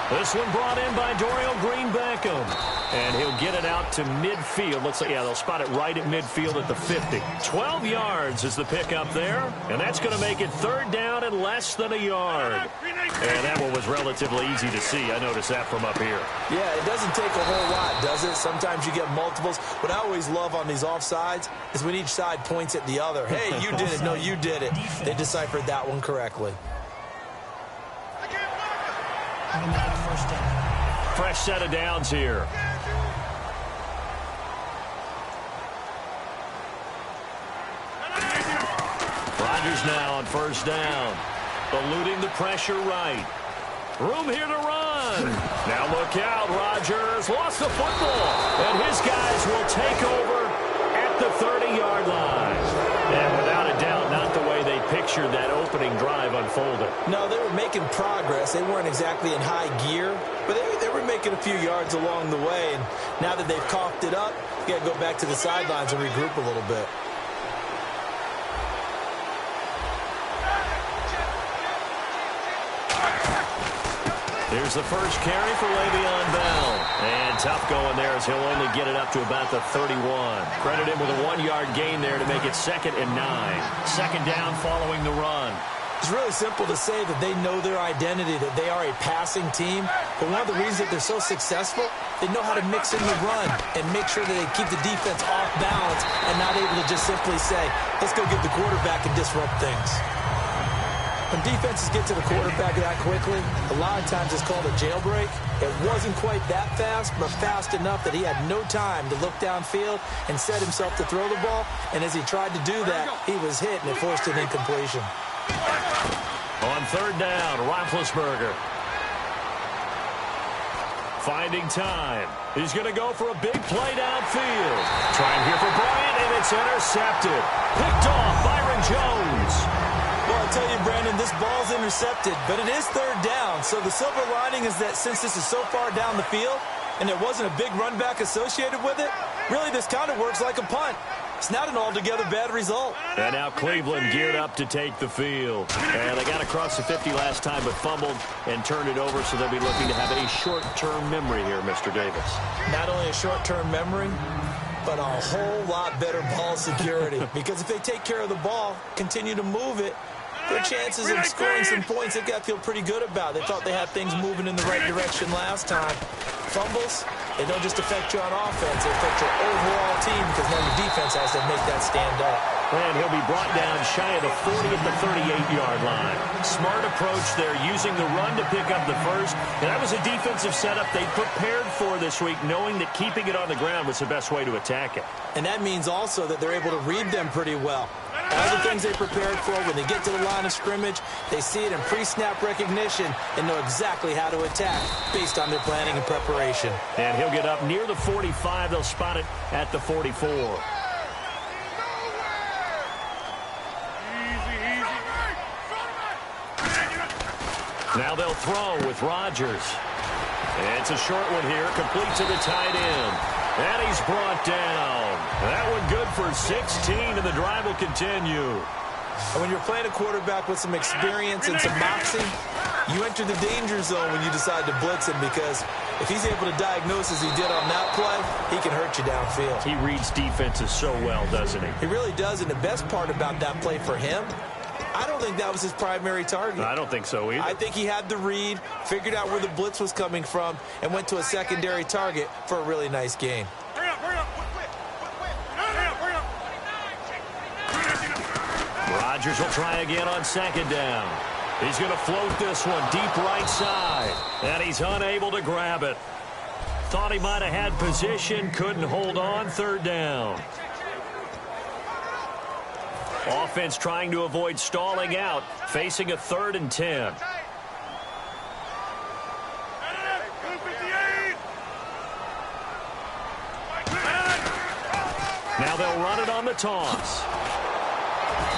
This one brought in by Dorial Green-Beckham. And he'll get it out to midfield. Looks like, yeah, they'll spot it right at midfield at the 50. 12 yards is the pickup there. And that's going to make it third down and less than a yard. And that one was relatively easy to see. I noticed that from up here. Yeah, it doesn't take a whole lot, does it? Sometimes you get multiples. What I always love on these offsides is when each side points at the other. Hey, you did it. No, you did it. They deciphered that one correctly. First down. Fresh set of downs here. Rodgers now on first down. Eluding the pressure right. Room here to run. Now look out. Rodgers lost the football. And his guys will take over at the 30-yard line. And without a doubt, not the way they pictured that opening drive unfolded. No, they were making progress. They weren't exactly in high gear, but they were making a few yards along the way. And now that they've coughed it up, you got to go back to the sidelines and regroup a little bit. Here's the first carry for Le'Veon Bell. And tough going there as he'll only get it up to about the 31. Credit him with a 1-yard gain there to make it 2nd and 9. Second down following the run. It's really simple to say that they know their identity, that they are a passing team. But one of the reasons that they're so successful, they know how to mix in the run and make sure that they keep the defense off balance and not able to just simply say, let's go get the quarterback and disrupt things. When defenses get to the quarterback that quickly, a lot of times it's called a jailbreak. It wasn't quite that fast, but fast enough that he had no time to look downfield and set himself to throw the ball. And as he tried to do that, he was hit and it forced an incompletion. On third down, Roethlisberger. Finding time. He's going to go for a big play downfield. Trying here for Bryant, and it's intercepted. Picked off Byron Jones. Well, I'll tell you, Brandon, this ball's intercepted, but it is third down. So the silver lining is that since this is so far down the field and there wasn't a big run back associated with it, really this kind of works like a punt. It's not an altogether bad result. And now Cleveland geared up to take the field. And they got across the 50 last time but fumbled and turned it over, so they'll be looking to have a short-term memory here, Mr. Davis. Not only a short-term memory, but a whole lot better ball security. Because if they take care of the ball, continue to move it, their chances of scoring some points, they've got to feel pretty good about. They thought they had things moving in the right direction last time. Fumbles, they don't just affect you on offense, they affect your overall team because now your defense has to make that stand up. And he'll be brought down shy of the 40 at the 38-yard line. Smart approach there, using the run to pick up the first. And that was a defensive setup they prepared for this week, knowing that keeping it on the ground was the best way to attack it. And that means also that they're able to read them pretty well. All the things they prepared for, when they get to the line of scrimmage, they see it in pre-snap recognition and know exactly how to attack based on their planning and preparation. And he'll get up near the 45. They'll spot it at the 44. Now they'll throw with Rodgers. And it's a short one here, complete to the tight end. And he's brought down. That one good for 16, and the drive will continue. And when you're playing a quarterback with some experience and some moxie, you enter the danger zone when you decide to blitz him, because if he's able to diagnose as he did on that play, he can hurt you downfield. He reads defenses so well, doesn't he? He really does, and the best part about that play for him, I don't think that was his primary target. I don't think so either. I think he had the read, figured out where the blitz was coming from, and went to a secondary target for a really nice gain. Rodgers will try again on second down. He's going to float this one deep right side, and he's unable to grab it. Thought he might have had position, couldn't hold on, third down. Offense trying to avoid stalling out, facing a 3rd and 10. Now they'll run it on the toss.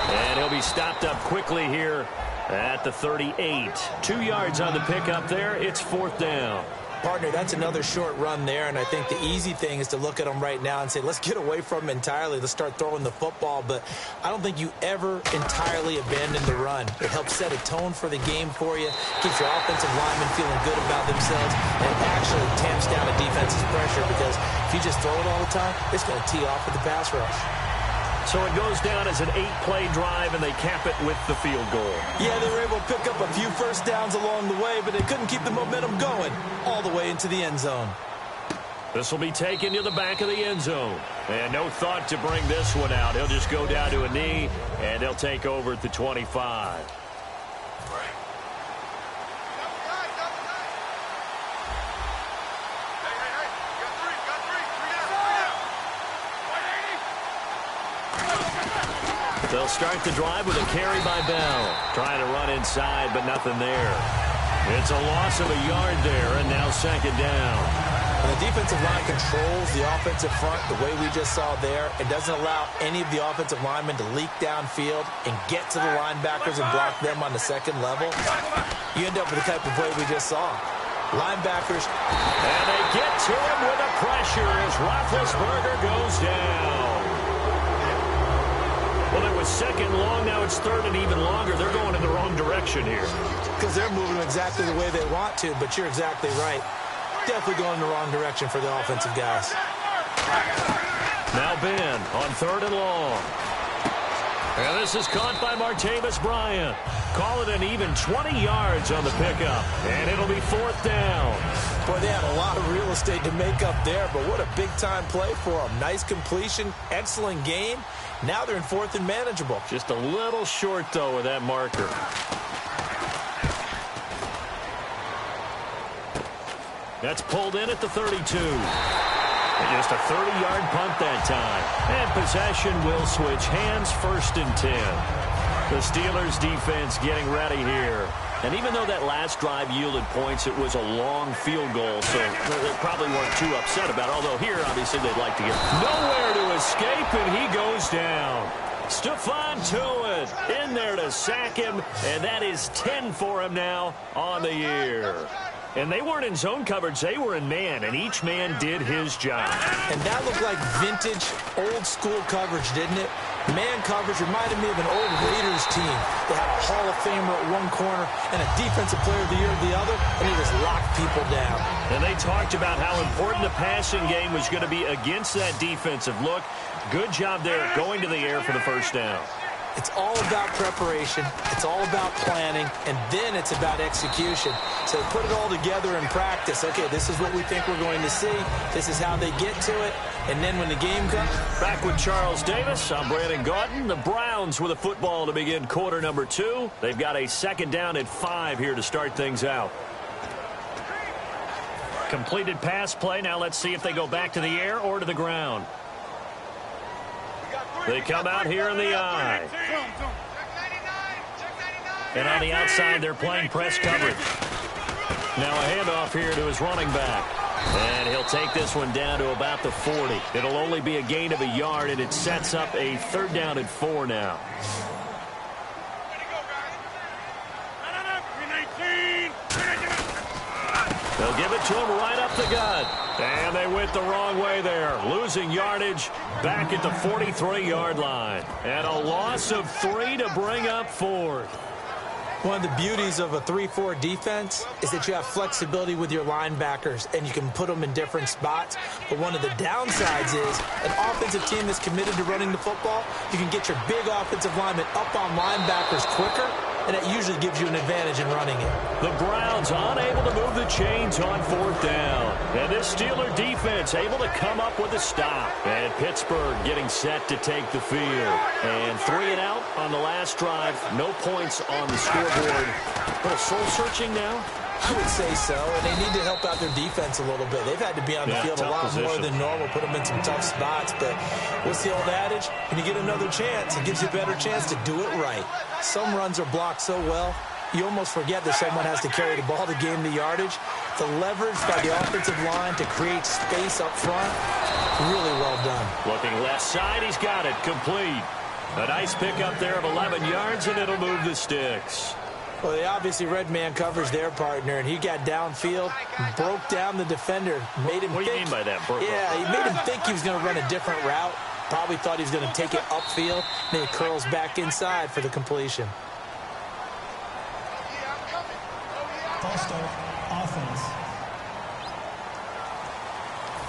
And he'll be stopped up quickly here at the 38. 2 yards on the pickup there. It's 4th down. Partner, that's another short run there, and I think the easy thing is to look at him right now and say, let's get away from him entirely. Let's start throwing the football, but I don't think you ever entirely abandon the run. It helps set a tone for the game for you, keeps your offensive linemen feeling good about themselves, and actually tamps down a defense's pressure, because if you just throw it all the time, it's going to tee off with the pass rush. So it goes down as an 8-play drive, and they cap it with the field goal. Yeah, they were able to pick up a few first downs along the way, but they couldn't keep the momentum going all the way into the end zone. This will be taken to the back of the end zone. And no thought to bring this one out. He'll just go down to a knee, and they'll take over at the 25. They'll start the drive with a carry by Bell. Trying to run inside, but nothing there. It's a loss of a yard there, and now second down. When the defensive line controls the offensive front the way we just saw there, it doesn't allow any of the offensive linemen to leak downfield and get to the linebackers and block them on the second level. You end up with the type of play we just saw. Linebackers. And they get to him with the pressure as Roethlisberger goes down. Well, it was second long, now it's third and even longer. They're going in the wrong direction here. Because they're moving exactly the way they want to, but you're exactly right. Definitely going in the wrong direction for the offensive guys. Now Ben on 3rd and long. And this is caught by Martavis Bryant. Call it an even 20 yards on the pickup. And it'll be 4th down. Boy, they had a lot of real estate to make up there, but what a big-time play for them. Nice completion, excellent gain. Now they're in 4th and manageable. Just a little short, though, with that marker. That's pulled in at the 32. And just a 30-yard punt that time. And possession will switch hands, 1st and 10. The Steelers defense getting ready here. And even though that last drive yielded points, it was a long field goal, so they probably weren't too upset about it. Although here, obviously, they'd like to get nowhere to escape, and he goes down. Stephon Tuitt in there to sack him, and that is 10 for him now on the year. And they weren't in zone coverage. They were in man, and each man did his job. And that looked like vintage, old-school coverage, didn't it? Man coverage reminded me of an old Raiders team. They had a Hall of Famer at one corner and a Defensive Player of the Year at the other, and they just locked people down. And they talked about how important the passing game was going to be against that defensive look. Good job there going to the air for the first down. It's all about preparation. It's all about planning. And then it's about execution. So put it all together in practice. Okay, this is what we think we're going to see. This is how they get to it. And then when the game comes... Back with Charles Davis, I'm Brandon Gaudin. The Browns with a football to begin quarter number 2. They've got a second down at 5 here to start things out. Completed pass play. Now let's see if they go back to the air or to the ground. They come out here in the eye. And on the outside, they're playing press coverage. Now a handoff here to his running back. And he'll take this one down to about the 40. It'll only be a gain of a yard, and it sets up a third down and 4 now. They'll give it to him right up the gut. And they went the wrong way there. Losing yardage back at the 43-yard line. And a loss of 3 to bring up 4. One of the beauties of a 3-4 defense is that you have flexibility with your linebackers, and you can put them in different spots. But one of the downsides is an offensive team that's committed to running the football, you can get your big offensive linemen up on linebackers quicker, and that usually gives you an advantage in running it. The Browns unable to move the chains on fourth down. And this Steeler defense able to come up with a stop. And Pittsburgh getting set to take the field. And 3 and out on the last drive. No points on the scoreboard. A little soul-searching now? I would say so, and they need to help out their defense a little bit. They've had to be on the field a lot more than normal, put them in some tough spots. But what's the old adage? When you get another chance, it gives you a better chance to do it right. Some runs are blocked so well, you almost forget that someone has to carry the ball to gain the yardage. The leverage by the offensive line to create space up front, really well done. Looking left side, he's got it, complete. A nice pickup there of 11 yards, and it'll move the sticks. Well, they obviously read man coverage their partner, and he got downfield, broke down the defender, made him think. What do you mean by that? Yeah, he made him think he was going to run a different route. Probably thought he was going to take it upfield. Then he curls back inside for the completion. False start, offense.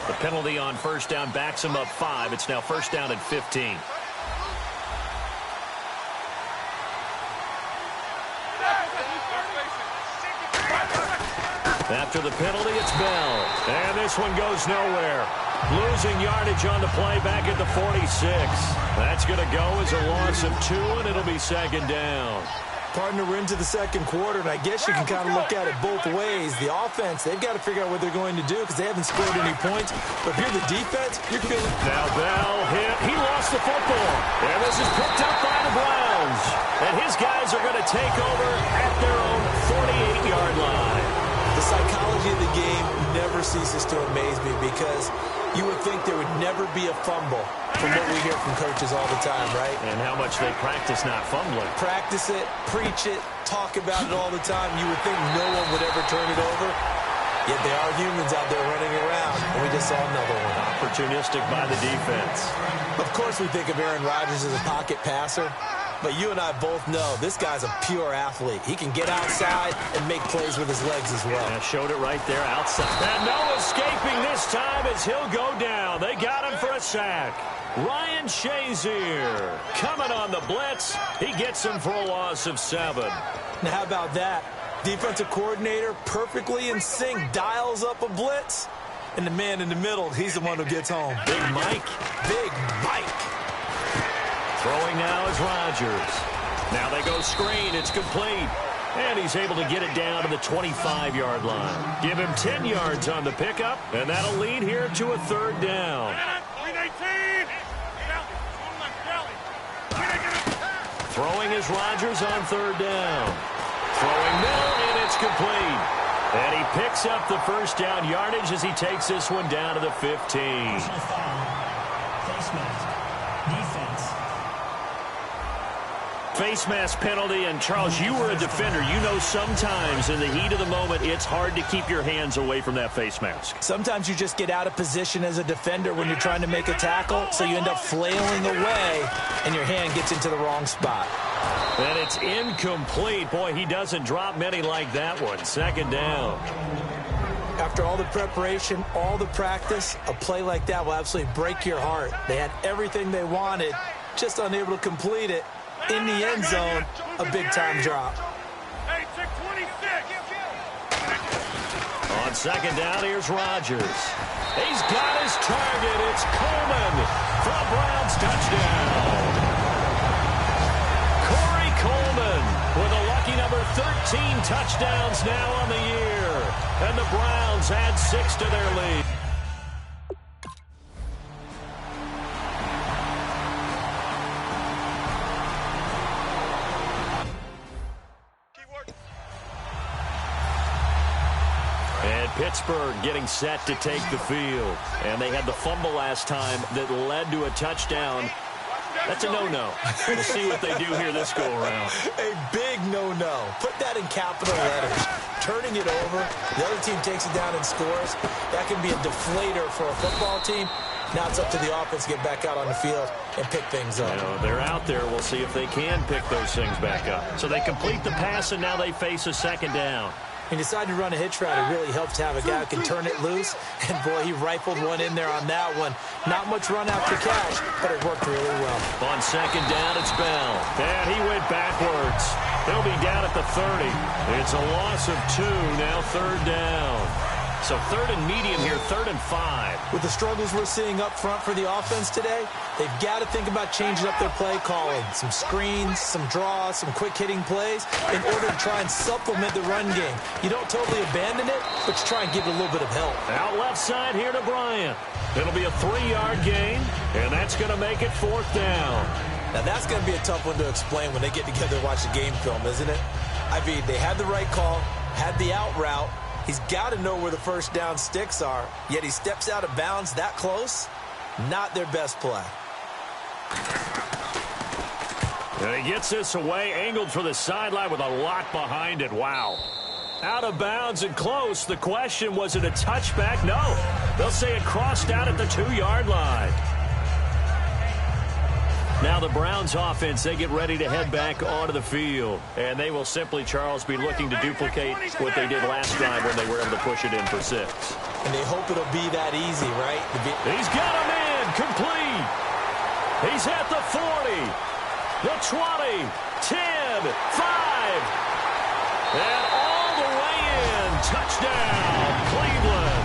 The penalty on first down backs him up 5. It's now first down at 15. After the penalty, it's Bell. And this one goes nowhere. Losing yardage on the play back at the 46. That's going to go as a loss of 2, and it'll be second down. Partner, we're into the second quarter, and I guess you can kind of look at it both ways. The offense, they've got to figure out what they're going to do because they haven't scored any points. But if you're the defense, you're feeling... Now Bell hit. He lost the football. And this is picked up by the Browns. And his guys are going to take over at their own 48-yard line. The psychology of the game never ceases to amaze me because you would think there would never be a fumble from what we hear from coaches all the time, right? And how much they practice not fumbling. Practice it, preach it, talk about it all the time. You would think no one would ever turn it over. Yet there are humans out there running around, and we just saw another one. Opportunistic by the defense. Of course we think of Aaron Rodgers as a pocket passer. But you and I both know this guy's a pure athlete. He can get outside and make plays with his legs as well. Yeah, showed it right there outside. And no escaping this time as he'll go down. They got him for a sack. Ryan Shazier coming on the blitz. He gets him for a loss of 7. Now how about that? Defensive coordinator perfectly in sync, dials up a blitz. And the man in the middle, he's the one who gets home. Big Mike. Big Mike. Throwing now is Rodgers. Now they go screen. It's complete. And he's able to get it down to the 25-yard line. Give him 10 yards on the pickup, and that'll lead here to a third down. Throwing is Rodgers on third down. Throwing middle, and it's complete. And he picks up the first down yardage as he takes this one down to the 15. Personal foul. Face mask. Defense. face mask penalty, and Charles, you were a defender. You know sometimes in the heat of the moment, it's hard to keep your hands away from that face mask. Sometimes you just get out of position as a defender when you're trying to make a tackle, so you end up flailing away, and your hand gets into the wrong spot. And it's incomplete. Boy, he doesn't drop many like that one. Second down. After all the preparation, all the practice, a play like that will absolutely break your heart. They had everything they wanted, just unable to complete it. In the end zone, a big-time drop. On second down, here's Rodgers. He's got his target. It's Coleman for a Browns touchdown. Corey Coleman with a lucky number 13 touchdowns now on the year. And the Browns add 6 to their lead. And Pittsburgh getting set to take the field. And they had the fumble last time that led to a touchdown. That's a no-no. We'll see what they do here this go-around. A big no-no. Put that in capital letters. Turning it over, the other team takes it down and scores. That can be a deflator for a football team. Now it's up to the offense to get back out on the field and pick things up. You know, they're out there. We'll see if they can pick those things back up. So they complete the pass, and now they face a second down. He decided to run a hitch route. It really helps to have a guy who can turn it loose. And, boy, he rifled one in there on that one. Not much run after catch, but it worked really well. On second down, it's Bell. And he went backwards. He'll be down at the 30. It's a loss of 2, now third down. So third and medium here, 3rd and 5. With the struggles we're seeing up front for the offense today, they've got to think about changing up their play calling. Some screens, some draws, some quick-hitting plays in order to try and supplement the run game. You don't totally abandon it, but you try and give it a little bit of help. Out left side here to Bryant. It'll be a 3-yard gain, and that's going to make it 4th down. Now, that's going to be a tough one to explain when they get together and watch the game film, isn't it? I mean, they had the right call, had the out route. He's got to know where the first down sticks are, yet he steps out of bounds that close. Not their best play. And he gets this away, angled for the sideline with a lot behind it. Wow. Out of bounds and close. The question, was it a touchback? No. They'll say it crossed out at the 2-yard line. Now the Browns offense, they get ready to head back onto the field. And they will simply, Charles, be looking to duplicate what they did last drive when they were able to push it in for 6. And they hope it'll be that easy, right? He's got him in, complete. He's at the 40, the 20, 10, 5. And all the way in. Touchdown, Cleveland.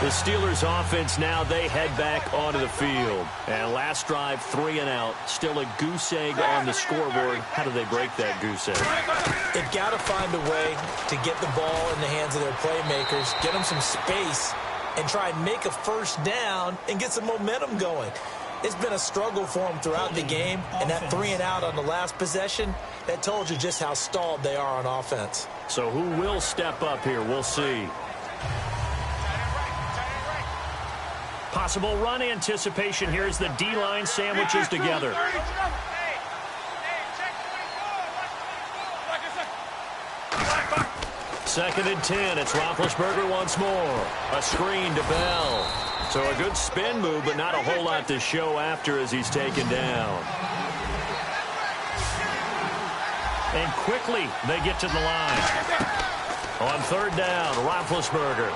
The Steelers offense now, they head back onto the field. And last drive, 3 and out. Still a goose egg on the scoreboard. How do they break that goose egg? They've got to find a way to get the ball in the hands of their playmakers, get them some space, and try and make a first down and get some momentum going. It's been a struggle for them throughout the game, and that 3 and out on the last possession, that told you just how stalled they are on offense. So who will step up here? We'll see. Possible run anticipation here as the D-line sandwiches together. Second and 10. It's Roethlisberger once more. A screen to Bell. So a good spin move, but not a whole lot to show after as he's taken down. And quickly they get to the line. On third down, Roethlisberger.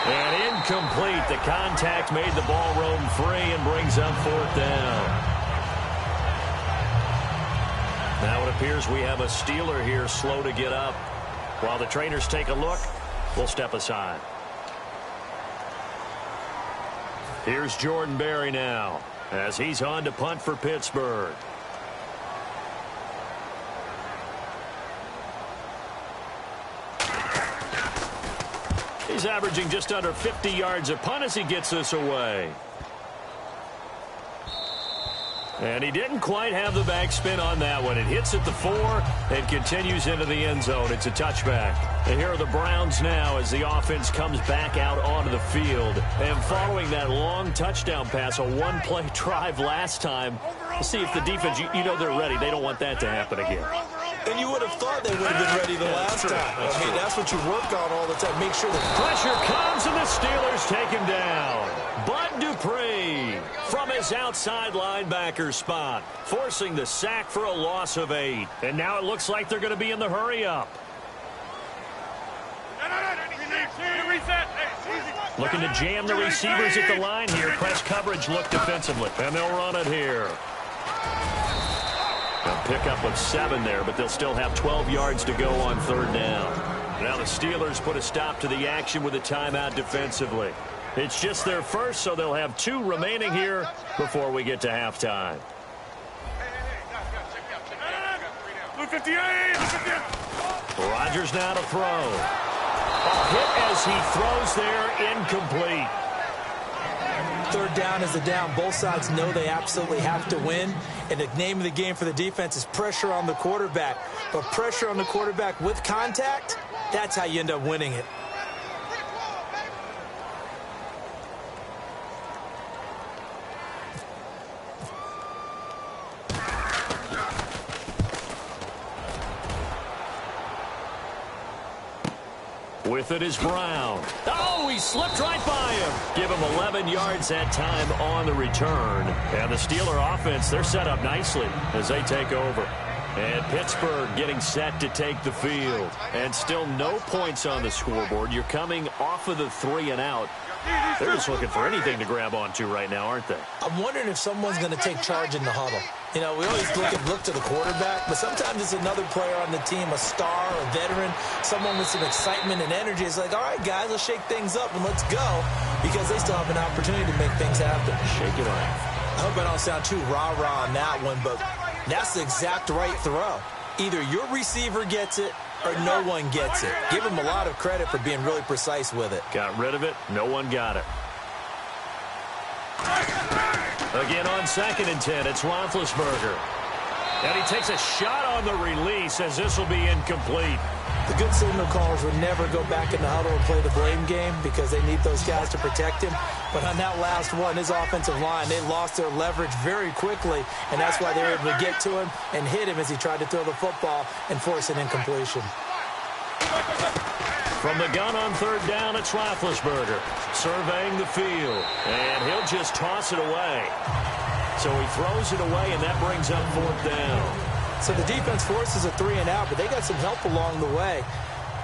And incomplete. The contact made the ball roam free and brings up 4th down. Now it appears we have a Steeler here slow to get up. While the trainers take a look, we'll step aside. Here's Jordan Berry now as he's on to punt for Pittsburgh. He's averaging just under 50 yards a punt as he gets this away. And he didn't quite have the backspin on that one. It hits at the 4 and continues into the end zone. It's a touchback. And here are the Browns now as the offense comes back out onto the field. And following that long touchdown pass, a one-play drive last time, let's see if the defense, you know they're ready. They don't want that to happen again. And you would have thought they would have been ready the last time. That's what you work on all the time. Make sure the pressure comes and the Steelers take him down. Bud Dupree from his outside linebacker spot, forcing the sack for a loss of 8. And now it looks like they're going to be in the hurry-up. Looking to jam the receivers at the line here. Press coverage look defensively. And they'll run it here. They'll pick up with 7 there, but they'll still have 12 yards to go on 3rd down. Now the Steelers put a stop to the action with a timeout defensively. It's just their first, so they'll have 2 remaining here before we get to halftime. Rodgers now to throw. A hit as he throws there, incomplete. 3rd down is the down. Both sides know they absolutely have to win. And the name of the game for the defense is pressure on the quarterback. But pressure on the quarterback with contact, that's how you end up winning it. With it is Brown. Oh, he slipped right by him. Give him 11 yards that time on the return. And the Steeler offense, they're set up nicely as they take over. And Pittsburgh getting set to take the field. And still no points on the scoreboard. You're coming off of the 3 and out. They're just looking for anything to grab onto right now, aren't they? I'm wondering if someone's going to take charge in the huddle. You know, we always look to the quarterback, but sometimes it's another player on the team, a star, a veteran, someone with some excitement and energy. It's like, all right, guys, let's shake things up and let's go, because they still have an opportunity to make things happen. Shake it up. I hope I don't sound too rah-rah on that one, but that's the exact right throw. Either your receiver gets it or no one gets it. Give him a lot of credit for being really precise with it. Got rid of it. No one got it. Again on 2nd and 10, it's Roethlisberger. And he takes a shot on the release as this will be incomplete. The good signal callers would never go back in the huddle and play the blame game because they need those guys to protect him. But on that last one, his offensive line, they lost their leverage very quickly, and that's why they were able to get to him and hit him as he tried to throw the football and force an incompletion. From the gun on 3rd down, it's Roethlisberger surveying the field, and he'll just toss it away. So he throws it away, and that brings up 4th down. So the defense forces a 3 and out, but they got some help along the way.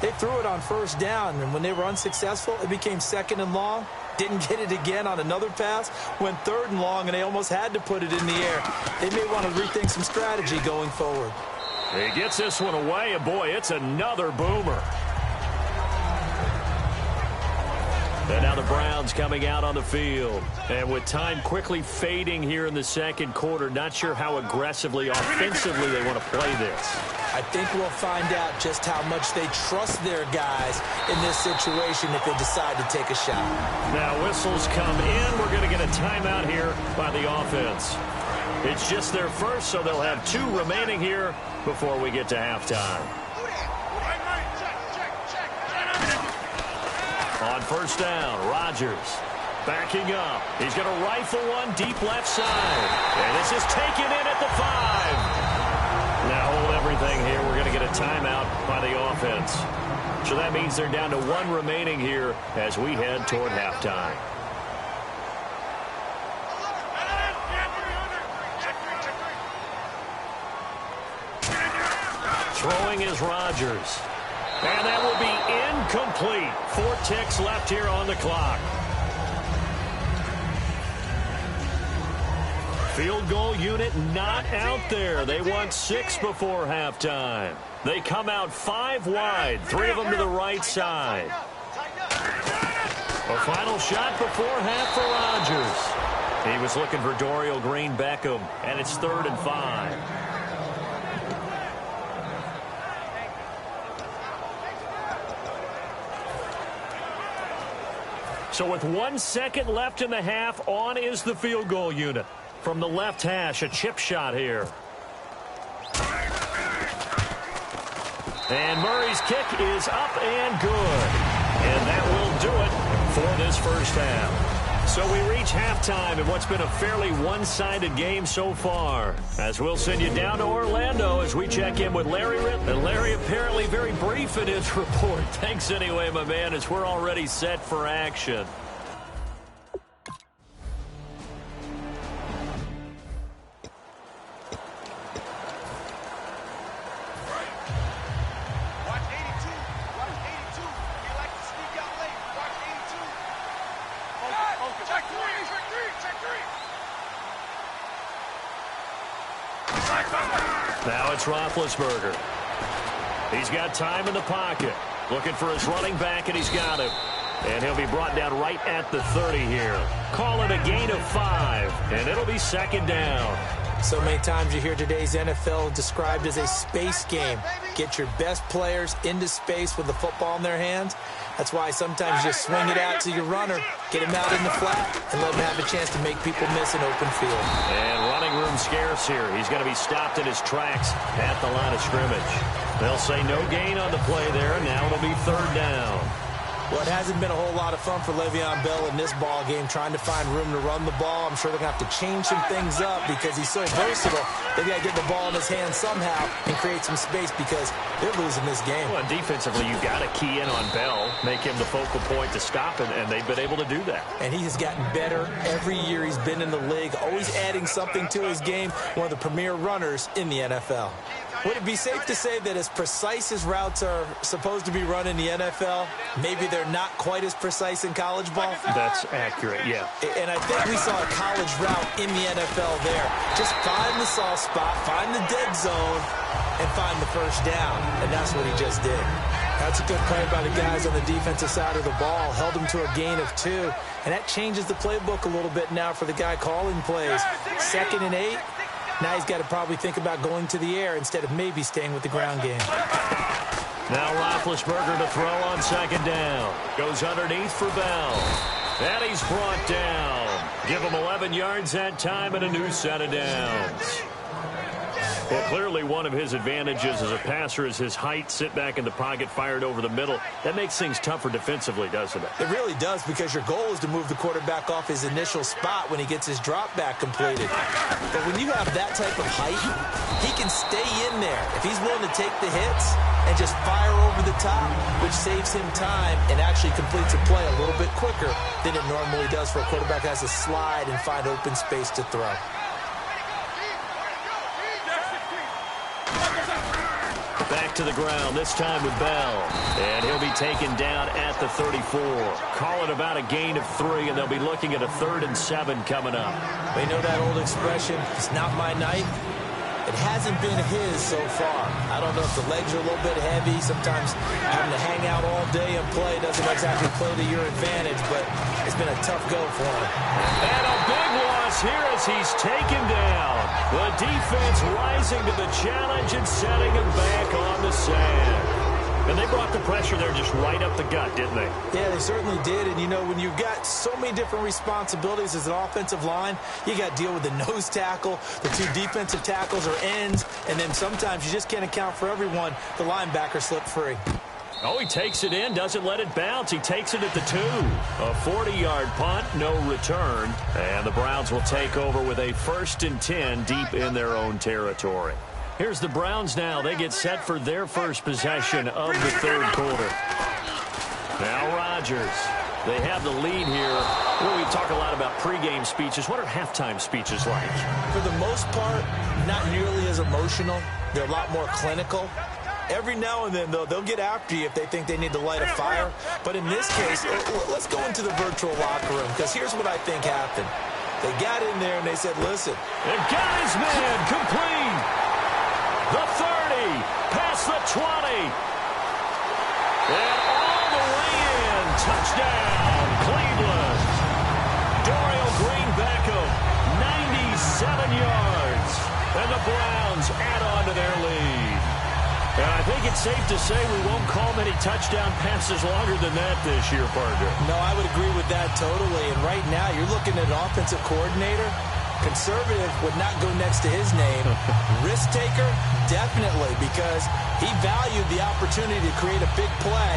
They threw it on 1st down, and when they were unsuccessful, it became 2nd and long. Didn't get it again on another pass. Went 3rd and long, and they almost had to put it in the air. They may want to rethink some strategy going forward. He gets this one away, and boy, it's another boomer. And now the Browns coming out on the field. And with time quickly fading here in the 2nd quarter, not sure how aggressively, offensively they want to play this. I think we'll find out just how much they trust their guys in this situation if they decide to take a shot. Now whistles come in. We're going to get a timeout here by the offense. It's just their first, so they'll have 2 remaining here before we get to halftime. On 1st down, Rodgers backing up. He's going to rifle one deep left side. And this is taken in at the 5. Now hold everything here. We're going to get a timeout by the offense. So that means they're down to 1 remaining here as we head toward halftime. Throwing is Rodgers. And that will be incomplete. 4 ticks left here on the clock. Field goal unit not out there. They want 6 before halftime. They come out 5 wide, 3 of them to the right side. A final shot before half for Rodgers. He was looking for Dorial Green-Beckham, and it's 3rd and 5. So with 1 second left in the half, on is the field goal unit. From the left hash, a chip shot here. And Murray's kick is up and good. And that will do it for this first half. So we reach halftime in what's been a fairly one-sided game so far. As we'll send you down to Orlando as we check in with Larry Ritt. And Larry apparently very brief in his report. Thanks anyway, my man, as we're already set for action. Now it's Roethlisberger. He's got time in the pocket. Looking for his running back, and he's got him. And he'll be brought down right at the 30 here. Call it a gain of 5, and it'll be second down. So many times you hear today's NFL described as a space game. Get your best players into space with the football in their hands. That's why sometimes you just swing it out to your runner, get him out in the flat, and let him have a chance to make people miss an open field. And running room scarce here. He's going to be stopped in his tracks at the line of scrimmage. They'll say no gain on the play there, and now it'll be third down. Well, it hasn't been a whole lot of fun for Le'Veon Bell in this ball game, trying to find room to run the ball. I'm sure they're going to have to change some things up because he's so versatile. They've got to get the ball in his hands somehow and create some space because they're losing this game. Well, defensively, you've got to key in on Bell, make him the focal point to stop it, and they've been able to do that. And he has gotten better every year he's been in the league, always adding something to his game, one of the premier runners in the NFL. Would it be safe to say that as precise as routes are supposed to be run in the NFL, maybe they're not quite as precise in college ball? That's accurate, yeah. And I think we saw a college route in the NFL there. Just find the soft spot, find the dead zone, and find the first down. And that's what he just did. That's a good play by the guys on the defensive side of the ball. Held him to a gain of 2. And that changes the playbook a little bit now for the guy calling plays. 2nd and 8. Now he's got to probably think about going to the air instead of maybe staying with the ground game. Now Roethlisberger to throw on second down. Goes underneath for Bell. And he's brought down. Give him 11 yards that time and a new set of downs. Well, clearly one of his advantages as a passer is his height. Sit back in the pocket, fired over the middle. That makes things tougher defensively, doesn't it? It really does, because your goal is to move the quarterback off his initial spot when he gets his drop back completed. But when you have that type of height, he can stay in there. If he's willing to take the hits and just fire over the top, which saves him time and actually completes a play a little bit quicker than it normally does for a quarterback who has to slide and find open space to throw. Back to the ground, this time with Bell. And he'll be taken down at the 34. Call it about a gain of 3, and they'll be looking at a 3rd and 7 coming up. They know that old expression, it's not my night. It hasn't been his so far. I don't know if the legs are a little bit heavy. Sometimes having to hang out all day and play doesn't exactly play to your advantage, but it's been a tough go for him. And a big loss here as he's taken down. The defense rising to the challenge and setting him back on the sand. And they brought the pressure there just right up the gut, didn't they? Yeah, they certainly did. And, you know, when you've got so many different responsibilities as an offensive line, you got to deal with the nose tackle, the 2 defensive tackles or ends, and then sometimes you just can't account for everyone. The linebacker slipped free. Oh, he takes it in, doesn't let it bounce. He takes it at the 2. A 40-yard punt, no return. And the Browns will take over with a 1st and 10 deep in their own territory. Here's the Browns now. They get set for their first possession of the 3rd quarter. Now Rodgers. They have the lead here. Well, we talk a lot about pregame speeches. What are halftime speeches like? For the most part, not nearly as emotional. They're a lot more clinical. Every now and then, though, they'll get after you if they think they need to light a fire. But in this case, let's go into the virtual locker room, because here's what I think happened. They got in there and they said, listen. They've got his man complete. The 30, past the 20. And all the way in. Touchdown, Cleveland. Dorial Green Beckham, 97 yards. And the Browns add on to their lead. And I think it's safe to say we won't call many touchdown passes longer than that this year, partner. No, I would agree with that totally. And right now, you're looking at an offensive coordinator. Conservative would not go next to his name. Risk taker, definitely, because he valued the opportunity to create a big play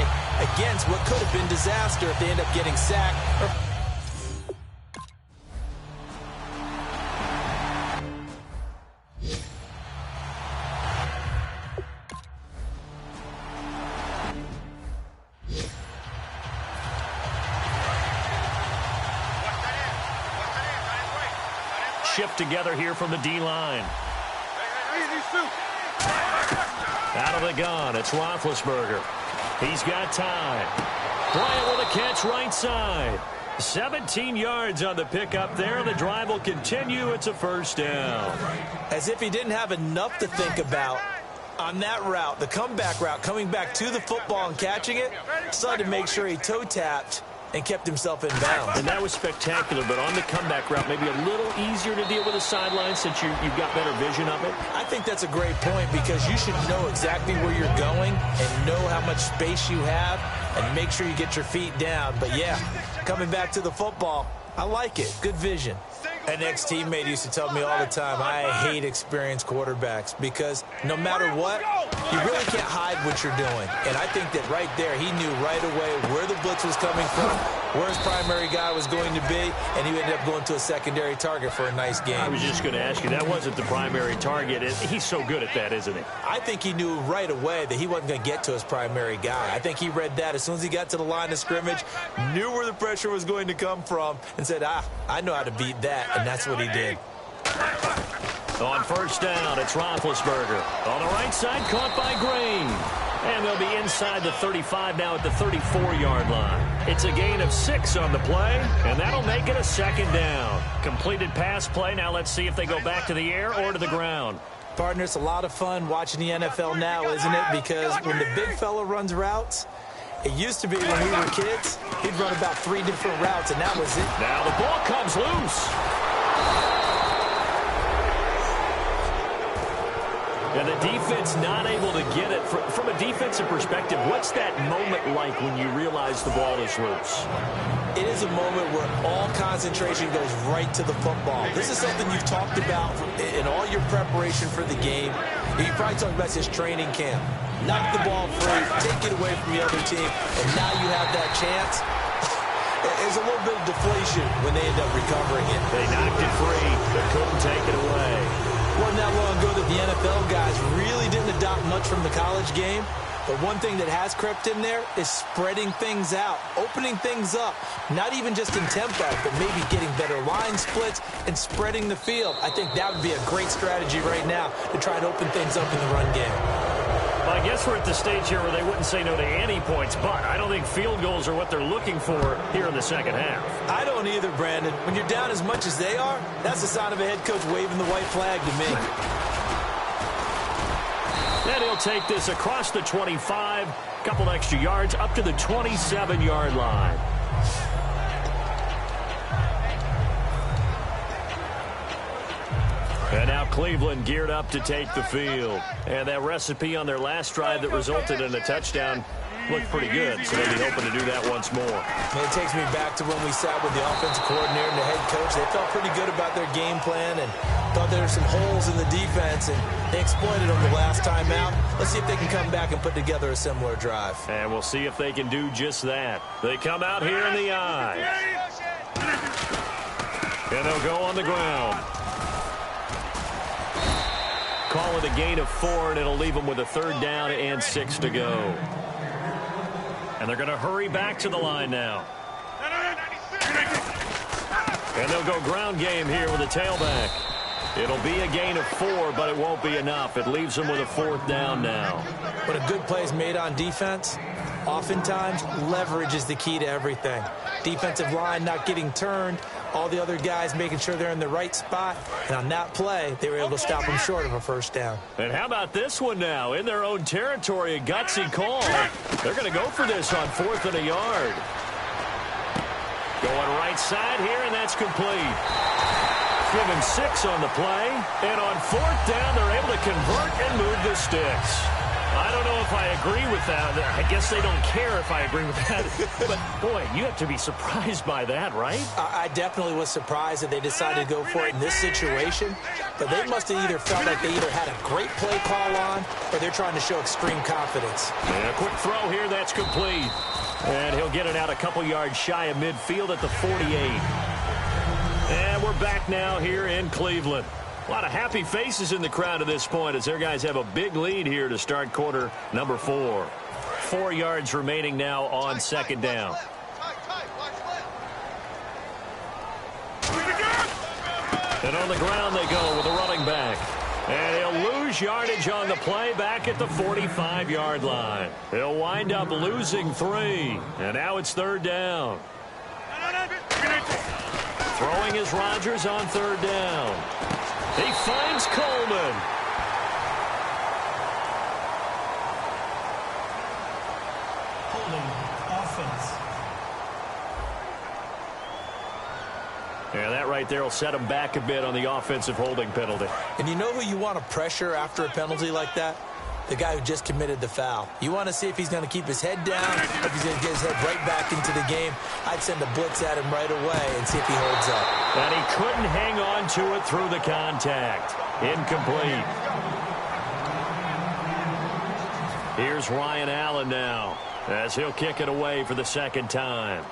against what could have been disaster if they end up getting sacked. Shift together here from the D-line. Out of the gun, it's Roethlisberger. He's got time. Bryant with a catch right side. 17 yards on the pickup there. The drive will continue. It's a first down. As if he didn't have enough to think about on that route, the comeback route, coming back to the football and catching it, decided to make sure he toe-tapped and kept himself in bounds. And that was spectacular, but on the comeback route, maybe a little easier to deal with the sideline since you've got better vision of it. I think that's a great point because you should know exactly where you're going and know how much space you have and make sure you get your feet down. But, yeah, coming back to the football, I like it. Good vision. An ex-teammate used to tell me all the time, I hate experienced quarterbacks because no matter what, you really can't hide what you're doing. And I think that right there, he knew right away where the blitz was coming from, where his primary guy was going to be, and he ended up going to a secondary target for a nice game. I was just going to ask you, that wasn't the primary target. He's so good at that, isn't he? I think he knew right away that he wasn't going to get to his primary guy. I think he read that as soon as he got to the line of scrimmage, knew where the pressure was going to come from, and said, I know how to beat that. And that's what he did. On first down, it's Roethlisberger. On the right side, caught by Green. And they'll be inside the 35 now at the 34-yard line. It's a gain of 6 on the play, and that'll make it a second down. Completed pass play. Now let's see if they go back to the air or to the ground. Partner, it's a lot of fun watching the NFL now, isn't it? Because when the big fella runs routes, it used to be when we were kids, he'd run about 3 different routes, and that was it. Now the ball comes loose. And the defense not able to get it. From a defensive perspective, what's that moment like when you realize the ball is loose? It is a moment where all concentration goes right to the football. This is something you've talked about in all your preparation for the game. You probably talked about this training camp. Knock the ball free, take it away from the other team, and now you have that chance. There's a little bit of deflation when they end up recovering it. They knocked it free, but couldn't take it away. Wasn't that long ago that the NFL guys really didn't adopt much from the college game. But one thing that has crept in there is spreading things out, opening things up, not even just in tempo, but maybe getting better line splits and spreading the field. I think that would be a great strategy right now to try and open things up in the run game. Well, I guess we're at the stage here where they wouldn't say no to any points, but I don't think field goals are what they're looking for here in the second half. I don't either, Brandon. When you're down as much as they are, that's the sign of a head coach waving the white flag to me. Then he'll take this across the 25, couple extra yards up to the 27-yard line. And now Cleveland geared up to take the field. And that recipe on their last drive that resulted in a touchdown looked pretty good, so they'll be hoping to do that once more. And it takes me back to when we sat with the offensive coordinator and the head coach. They felt pretty good about their game plan and thought there were some holes in the defense, and they exploited them the last time out. Let's see if they can come back and put together a similar drive. And we'll see if they can do just that. They come out here in the eye. And they'll go on the ground. Call it a gain of 4, and it'll leave them with a 3rd down and 6 to go. And they're going to hurry back to the line now. And they'll go ground game here with a tailback. It'll be a gain of 4, but it won't be enough. It leaves them with a 4th down now. When a good play is made on defense, oftentimes leverage is the key to everything. Defensive line not getting turned, all the other guys making sure they're in the right spot. And on that play, they were able to stop them short of a 1st down. And how about this one now? In their own territory, a gutsy call. They're going to go for this on 4th and a yard. Going right side here, and that's complete. Given 6 on the play, and on 4th down, they're able to convert and move the sticks. I don't know if I agree with that. I guess they don't care if I agree with that. But, boy, you have to be surprised by that, right? I definitely was surprised that they decided to go for it in this situation. But they must have either felt like they either had a great play call on or they're trying to show extreme confidence. And a quick throw here. That's complete. And he'll get it out a couple yards shy of midfield at the 48. And we're back now here in Cleveland. A lot of happy faces in the crowd at this point as their guys have a big lead here to start quarter number 4. 4 yards remaining now on second down. And on the ground they go with a running back. And he'll lose yardage on the play back at the 45-yard line. He'll wind up losing 3. And now it's third down. Throwing is Rodgers on third down. He finds Coleman. Holding offense. Yeah, that right there will set him back a bit on the offensive holding penalty. And you know who you want to pressure after a penalty like that? The guy who just committed the foul. You want to see if he's going to keep his head down, if he's going to get his head right back into the game. I'd send a blitz at him right away and see if he holds up. And he couldn't hang on to it through the contact. Incomplete. Here's Ryan Allen now as he'll kick it away for the second time.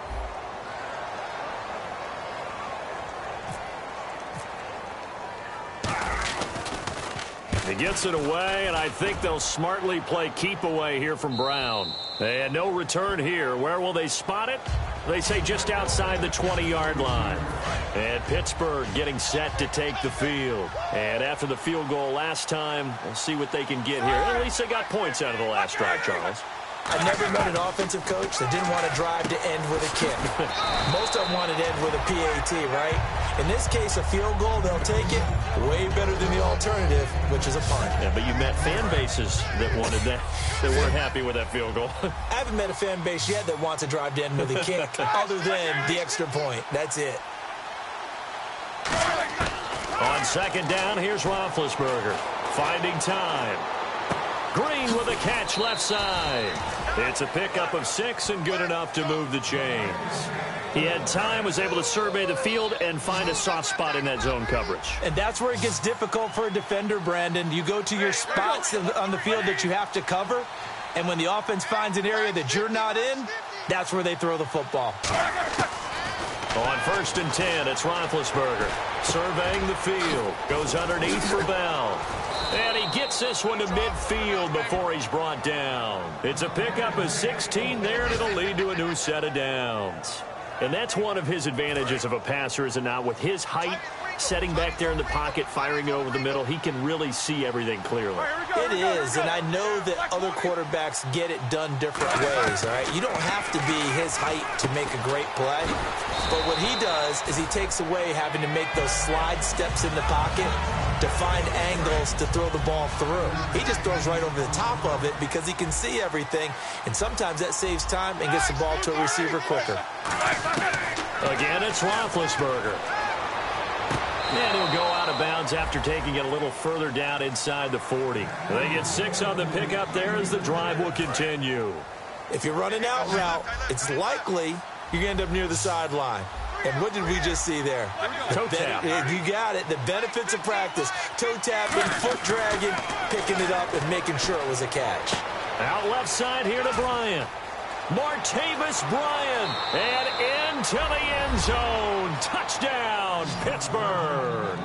He gets it away, and I think they'll smartly play keep away here from Brown. And no return here. Where will they spot it? They say just outside the 20-yard line. And Pittsburgh getting set to take the field. And after the field goal last time, we'll see what they can get here. At least they got points out of the last drive, Charles. I never met an offensive coach that didn't want to drive to end with a kick. Most of them wanted to end with a PAT, right? In this case, a field goal, they'll take it way better than the alternative, which is a punt. Yeah, but you met fan bases that wanted that, that weren't happy with that field goal. I haven't met a fan base yet that wants to drive to end with a kick, other than the extra point. That's it. On second down, here's Roethlisberger. Finding time. Green with a catch left side. It's a pickup of 6 and good enough to move the chains. He had time, was able to survey the field and find a soft spot in that zone coverage. And that's where it gets difficult for a defender, Brandon. You go to your spots on the field that you have to cover, and when the offense finds an area that you're not in, that's where they throw the football. On first and 10, it's Roethlisberger. Surveying the field. Goes underneath for Bell. And he gets this one to midfield before he's brought down. It's a pickup of 16 there, and it'll lead to a new set of downs. And that's one of his advantages of a passer, is it not? With his height, setting back there in the pocket, firing it over the middle, he can really see everything clearly. It is, and I know that other quarterbacks get it done different ways, all right? You don't have to be his height to make a great play, but what he does is he takes away having to make those slide steps in the pocket to find angles to throw the ball through. He just throws right over the top of it because he can see everything, and sometimes that saves time and gets the ball to a receiver quicker. Again, it's Roethlisberger. And he'll go out of bounds after taking it a little further down inside the 40. They get 6 on the pickup there as the drive will continue. If you're running out route, it's likely you're going to end up near the sideline. And what did we just see there? Toe tap. You got it. The benefits of practice. Toe tapping, foot dragging, picking it up, and making sure it was a catch. Out left side here to Bryant. Martavis Bryant, and into the end zone. Touchdown, Pittsburgh.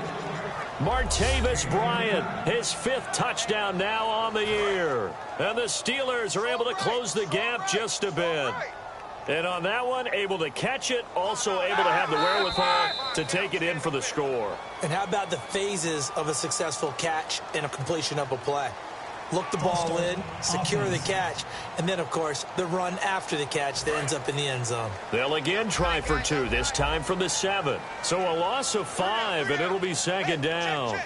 Martavis Bryant, his 5th touchdown now on the year. And the Steelers are able to close the gap just a bit. And on that one, able to catch it, also able to have the wherewithal to take it in for the score. And how about the phases of a successful catch and a completion of a play? Look the ball in, secure the catch, and then, of course, the run after the catch that ends up in the end zone. They'll again try for 2, this time from the 7. So a loss of 5, and it'll be second down.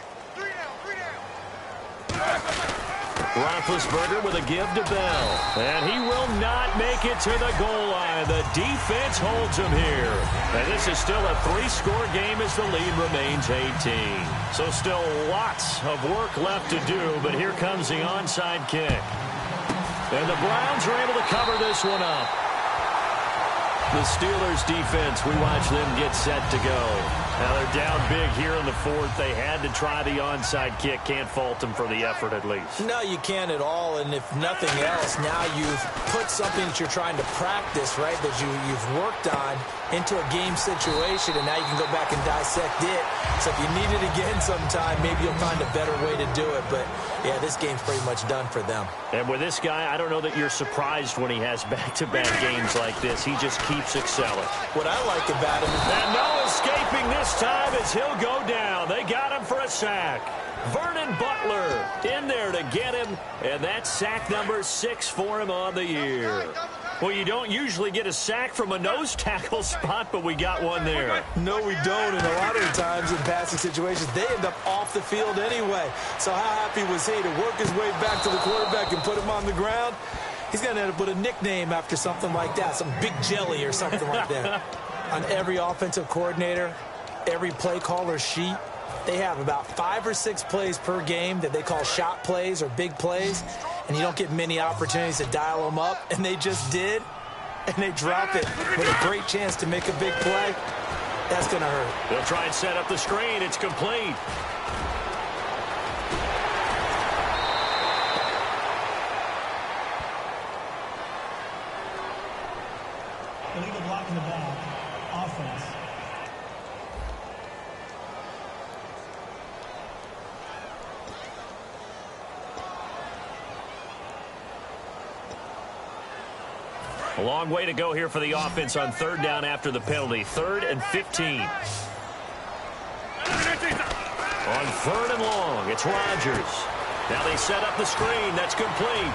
Roethlisberger with a give to Bell. And he will not make it to the goal line. The defense holds him here. And this is still a 3-score game as the lead remains 18. So still lots of work left to do, but here comes the onside kick. And the Browns are able to cover this one up. The Steelers defense, we watch them get set to go. Now they're down big here in the fourth. They had to try the onside kick. Can't fault them for the effort at least. No, you can't at all. And if nothing else, now you've put something that you're trying to practice, right, that you've worked on into a game situation, and now you can go back and dissect it. So if you need it again sometime, maybe you'll find a better way to do it. But, yeah, this game's pretty much done for them. And with this guy, I don't know that you're surprised when he has back-to-back games like this. He just keeps excelling. What I like about him is... And no escaping this time as he'll go down. They got him for a sack. Vernon Butler in there to get him, and that's sack number 6 for him on the year. Well, you don't usually get a sack from a nose tackle spot, but we got one there. No, we don't, and a lot of the times in passing situations, they end up off the field anyway. So how happy was he to work his way back to the quarterback and put him on the ground? He's going to end up with a nickname after something like that, some Big Jelly or something like that. On every offensive coordinator, every play caller sheet, they have about 5 or 6 plays per game that they call shot plays or big plays, and you don't get many opportunities to dial them up, and they just did, and they drop it with a great chance to make a big play. That's going to hurt. They'll try and set up the screen. It's complete. Illegal block in the back. Offense. A long way to go here for the offense on 3rd down after the penalty. 3rd and 15. On 3rd and long, it's Rodgers. Now they set up the screen. That's complete.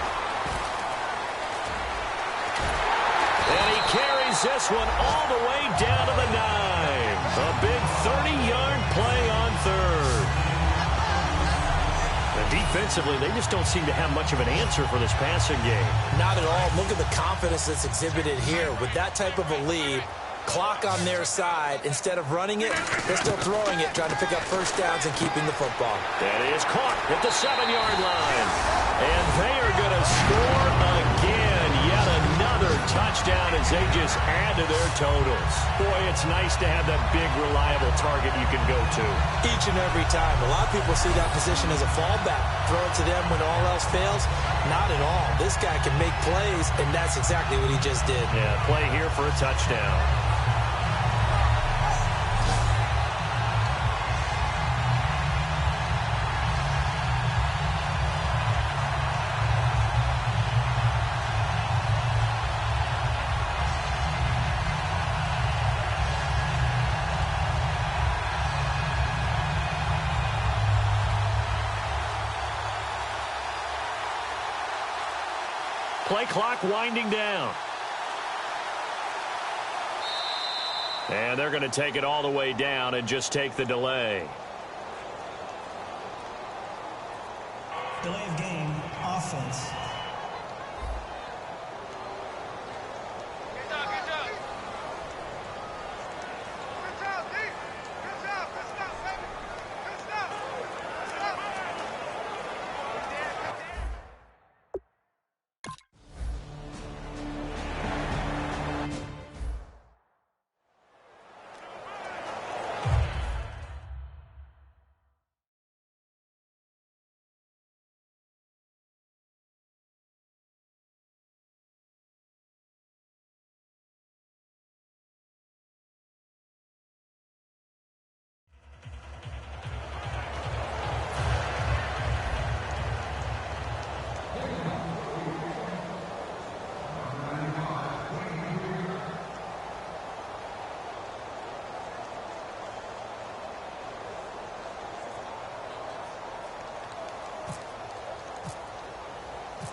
And he carries this one all the way down to the 9. A big 30-yard play on 3rd. Defensively, they just don't seem to have much of an answer for this passing game. Not at all. Look at the confidence that's exhibited here. With that type of a lead, clock on their side, instead of running it, they're still throwing it, trying to pick up first downs and keeping the football. That is caught at the 7-yard line. And they are going to score again. Yet another touchdown as they just add to their totals. Boy, it's nice to have that big, reliable target you can go to. Each and every time. A lot of people see that position as a fallback. Throw it to them when all else fails. Not at all. This guy can make plays, and that's exactly what he just did. Yeah, play here for a touchdown. Play clock winding down. And they're going to take it all the way down and just take the delay. Delay of game. Offense.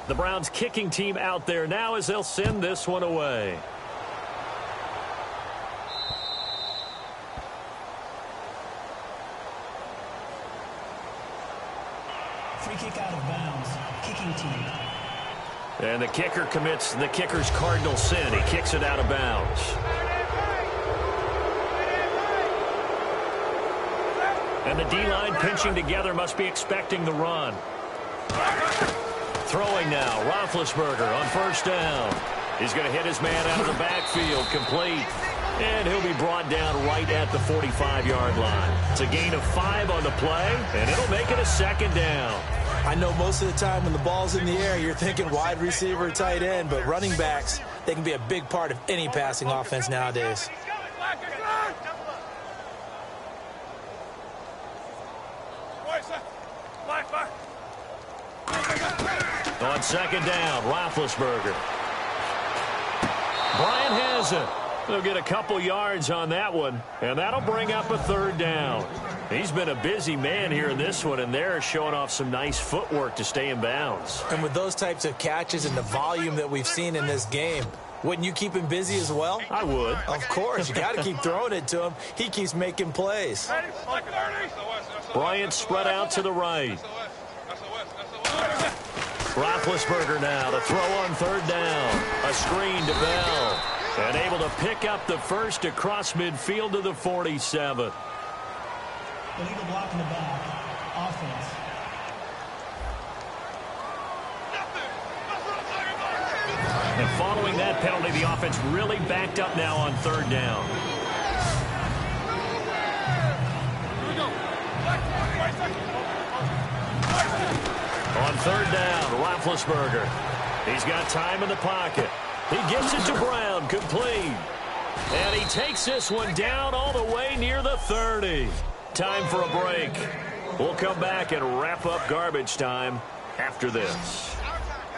The Browns kicking team out there now as they'll send this one away. Free kick out of bounds. Kicking And the kicker commits the kicker's cardinal sin. He kicks it out of bounds. And the D-line pinching together must be expecting the run. Throwing now, Roethlisberger on first down. He's going to hit his man out of the backfield, complete. And he'll be brought down right at the 45-yard line. It's a gain of 5 on the play, and it'll make it a second down. I know most of the time when the ball's in the air, you're thinking wide receiver, tight end, but running backs, they can be a big part of any passing offense nowadays. On second down, Roethlisberger. Bryant has it. They'll get a couple yards on that one, and that'll bring up a third down. He's been a busy man here in this one, and they're showing off some nice footwork to stay in bounds. And with those types of catches and the volume that we've seen in this game, wouldn't you keep him busy as well? I would. Of course. You got to keep throwing it to him. He keeps making plays. Bryant spread out to the right. Roethlisberger now to throw on third down. A screen to Bell. And able to pick up the first across midfield to the 47. Illegal block in the back. Offense. And following that penalty, the offense really backed up now on third down. On third down, Roethlisberger. He's got time in the pocket. He gets it to Brown, complete. And he takes this one down all the way near the 30. Time for a break. We'll come back and wrap up garbage time after this.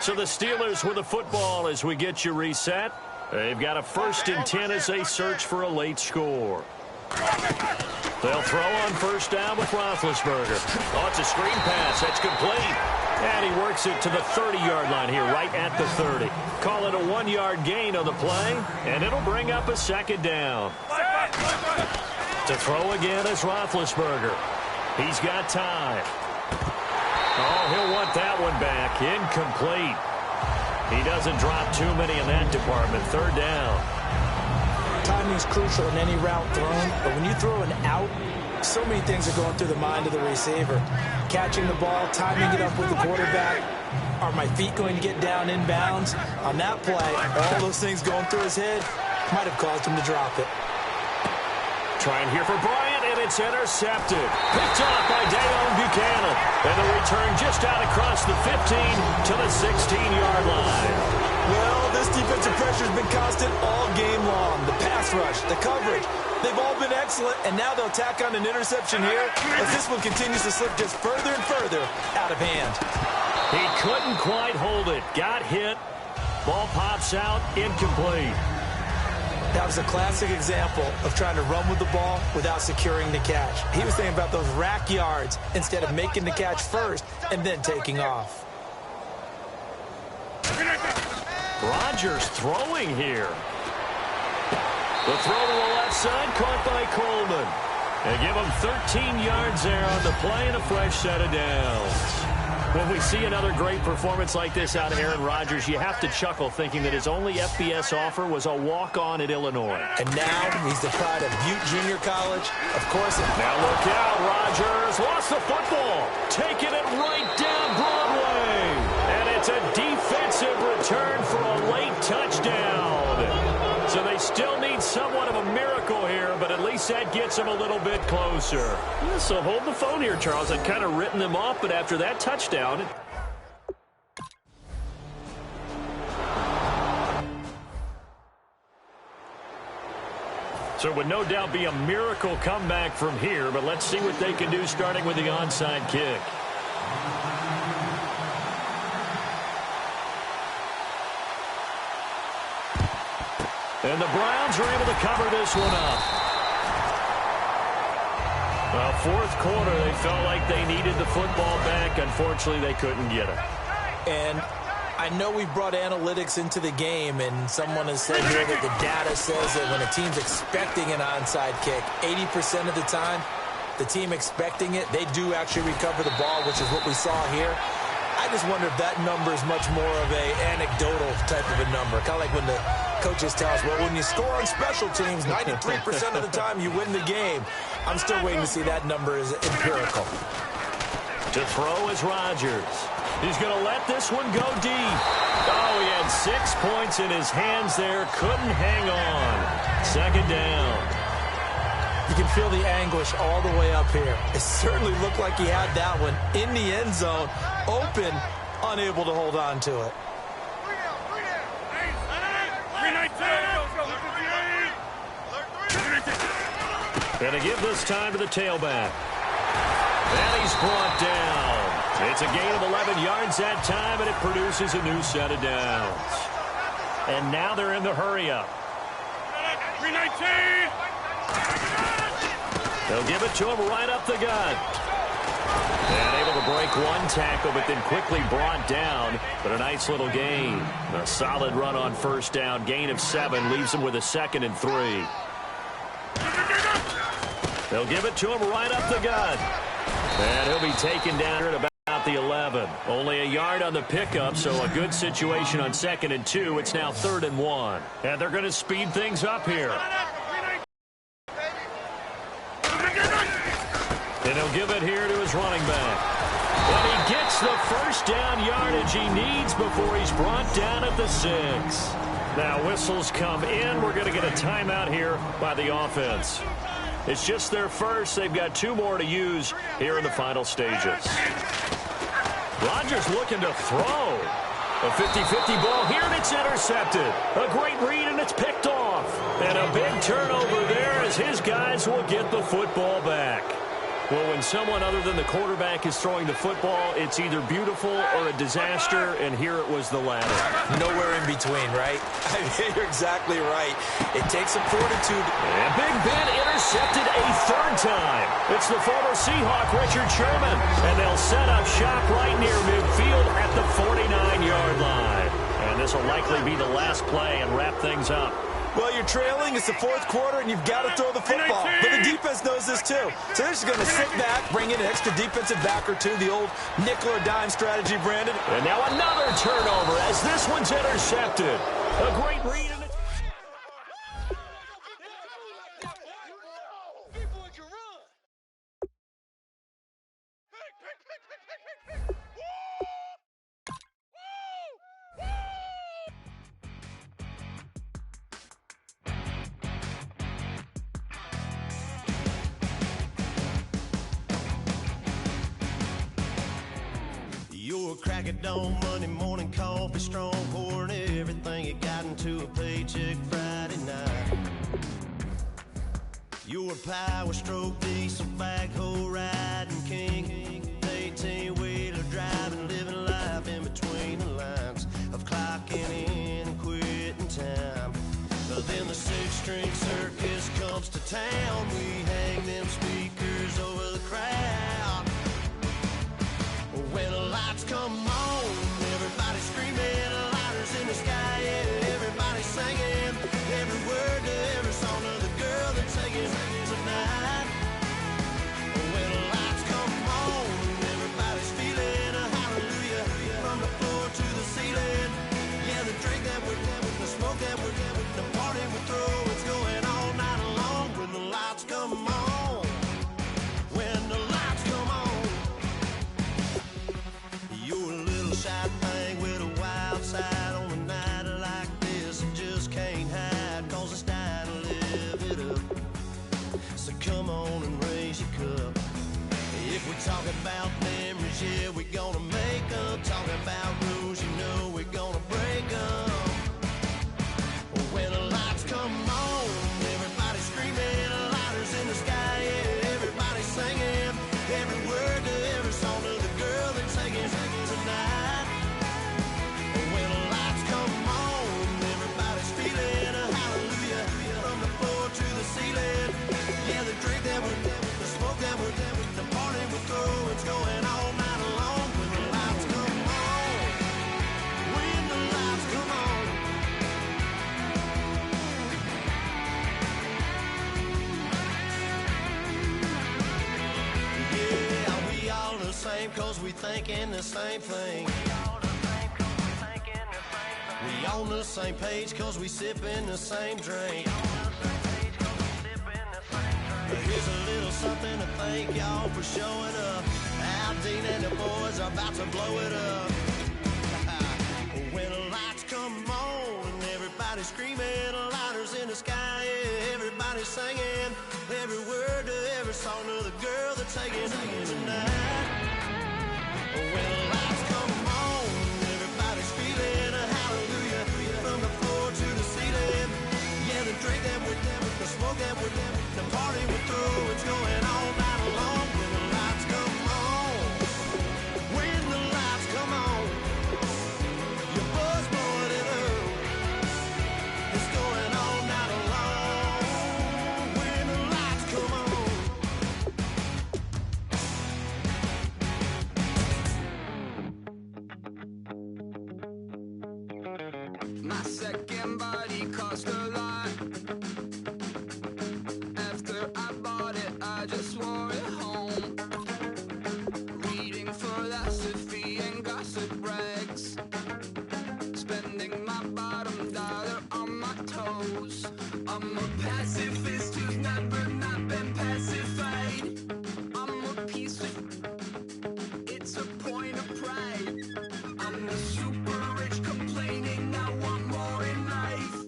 So the Steelers with the football as we get you reset. They've got a 1st and 10 as they search for a late score. They'll throw on first down with Roethlisberger. Oh, it's a screen pass. That's complete. And he works it to the 30-yard line here, right at the 30. Call it a 1-yard gain on the play, and it'll bring up a second down. To throw again is Roethlisberger. He's got time. Oh, he'll want that one back. Incomplete. He doesn't drop too many in that department. Third down. Timing's crucial in any route thrown, but when you throw an out, so many things are going through the mind of the receiver. Catching the ball, timing it up with the quarterback. Are my feet going to get down in bounds? On that play, all those things going through his head might have caused him to drop it. Trying here for Bryant, and it's intercepted. Picked off by Dayon Buchanan. And the return just out across the 15 to the 16-yard line. Well, this defensive pressure has been constant all game long. The pass rush, the coverage, they've all been excellent, and now they'll tack on an interception here as this one continues to slip just further and further out of hand. He couldn't quite hold it. Got hit. Ball pops out. Incomplete. That was a classic example of trying to run with the ball without securing the catch. He was thinking about those rack yards instead of making the catch first and then taking off. Rodgers throwing here. The throw to the left side, caught by Coleman. And give him 13 yards there on the play and a fresh set of downs. When we see another great performance like this out of Aaron Rodgers, you have to chuckle thinking that his only FBS offer was a walk-on at Illinois. And now he's the pride of Butte Junior College. Of course. Now look out, Rodgers lost the football. Taking it right down Broadway. And it's a defensive return for a late touchdown. So they still need somewhat of a miracle here, but at least that gets them a little bit closer. Yeah, so hold the phone here, Charles. I'd kind of written them off, but after that touchdown... So it would no doubt be a miracle comeback from here, but let's see what they can do starting with the onside kick. And the Browns are able to cover this one up. Well, fourth quarter, they felt like they needed the football back. Unfortunately, they couldn't get it. And I know we brought analytics into the game, and someone has said here that the data says that when a team's expecting an onside kick, 80% of the time, the team expecting it, they do actually recover the ball, which is what we saw here. I just wonder if that number is much more of a anecdotal type of a number. Kind of like when the coaches tell us, well, when you score on special teams, 93% of the time you win the game. I'm still waiting to see that number is empirical. To throw is Rodgers. He's going to let this one go deep. Oh, he had 6 points in his hands there. Couldn't hang on. Second down. You can feel the anguish all the way up here. It certainly looked like he had that one in the end zone, open, unable to hold on to it. Going to give this time to the tailback. And he's brought down. It's a gain of 11 yards that time, and it produces a new set of downs. And now they're in the hurry-up. 319! They'll give it to him right up the gut. And able to break one tackle, but then quickly brought down. But a nice little gain. A solid run on first down. Gain of 7 leaves him with a 2nd and 3. They'll give it to him right up the gut. And he'll be taken down at about the 11. Only a yard on the pickup, so a good situation on 2nd and 2. It's now 3rd and 1. And they're going to speed things up here. And he'll give it here to his running back. And he gets the first down yardage he needs before he's brought down at the 6. Now whistles come in. We're going to get a timeout here by the offense. It's just their first. They've got 2 more to use here in the final stages. Rodgers looking to throw. A 50-50 ball here, and it's intercepted. A great read, and it's picked off. And a big turnover there as his guys will get the football back. Well, when someone other than the quarterback is throwing the football, it's either beautiful or a disaster, and here it was the latter. Nowhere in between, right? I mean, you're exactly right. It takes some fortitude. And Big Ben intercepted a 3rd time. It's the former Seahawk, Richard Sherman, and they'll set up shop right near midfield at the 49-yard line. And this will likely be the last play and wrap things up. Well, you're trailing. It's the 4th quarter, and you've got to throw the football. But the defense knows this, too. So they're just going to sit back, bring in an extra defensive back or 2, the old nickel or dime strategy, Brandon. And now another turnover as this one's intercepted. A great read. Crack of dawn, Monday morning coffee, strong pouring everything you got into a paycheck Friday night. You're a power stroke, diesel backhoe riding king, 18-wheeler driving, living life in between the lines of clocking in and quitting time. But then the 6-string circus comes to town. We hang them speakers over the crowd. When the lights come on, everybody screaming, lighters in the sky, yeah, everybody singing, every word to every song of the girl they're taking tonight. When the lights come on, everybody's feeling a hallelujah from the floor to the ceiling. Yeah, the drink that we're having, the smoke that we're having, the party we throw, it's going all night long. When the lights come thinking the same thing. We on the same page cause we sippin' the same drink. Here's a little something to thank y'all for showing up. Al Dean and the boys are about to blow it up. When the lights come on and everybody's screaming, lighters in the sky, yeah, everybody's singing every word to every song of the girl they're taking tonight. When the lights come on, everybody's feeling a hallelujah from the floor to the ceiling. Yeah, the drink that we're doing, the smoke that we're doing, the party we're through, it's going all night long. When the lights come on, when the lights come on, your buzz blowing it up, it's going all night long. When the lights come on. My second body cost a lot. After I bought it, I just wore it home. Reading philosophy and gossip rags. Spending my bottom dollar on my toes. I'm a pacifist who's never not been pacified. I'm a piece of... It's a point of pride. I'm the super rich complaining I want more in life.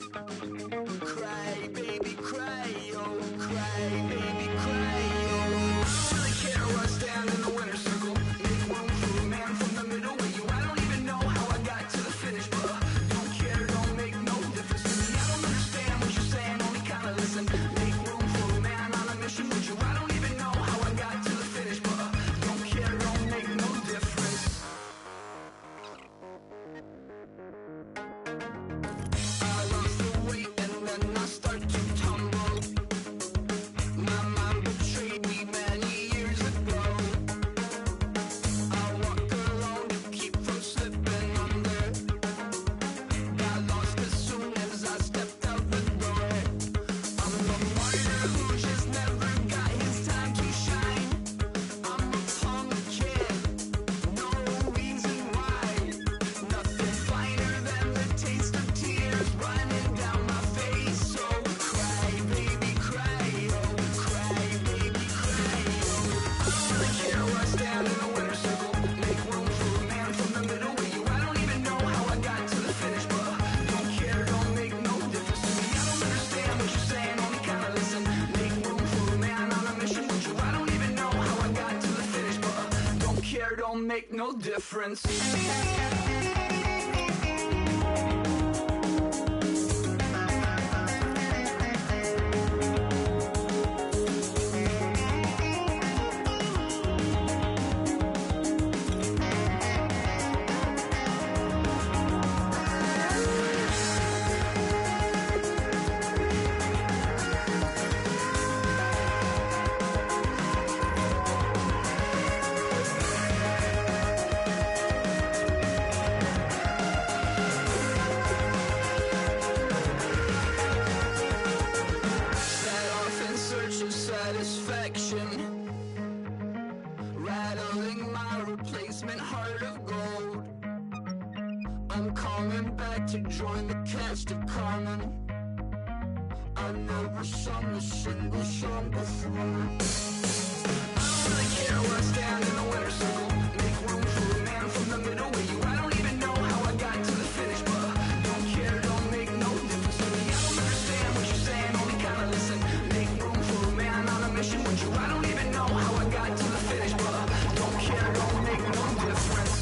Cry, baby, cry, oh, cry, baby, cry, oh. I don't really care where I stand in the winner's circle. Make room for a man from the middle with you. I don't even know how I got to the finish, but don't care, don't make no difference to me. I don't understand what you're saying, only kinda listen. Make room for a man on a mission with you. I don't even know how I got to the finish, but don't care, don't make no difference. I lost the weight and then I start to tumble. My mind betrayed me many years ago. I walk alone to keep from slipping under. Got lost as soon as I stepped out the door. I'm a martyr who just never got his time to shine. I'm a punk kid, no reason why. Nothing finer than the taste of tears running down my face. So cry, baby, cry, oh, cry, baby, cry, oh. I don't really care where I stand in the winner's circle. Make room for a man from the middle with you. I don't even know how I got to the finish, but don't care, don't make no difference to me. I don't understand what you're saying, only kinda listen. Make room for a man on a mission with you. I don't even know how I got to the finish, but don't care, don't make no difference. Set off in search of satisfaction, rattling my replacement heart of gold. I'm coming back to join the cast of Carmen. I never sung a single song before. I don't really care where I stand in the winner's circle. Make room for a man from the middle with you. I don't even know how I got to the finish, but don't care, don't make no difference to me. I don't understand what you're saying, only kinda listen. Make room for a man on a mission with you. I don't even know how I got to the finish, but don't care, don't make no difference.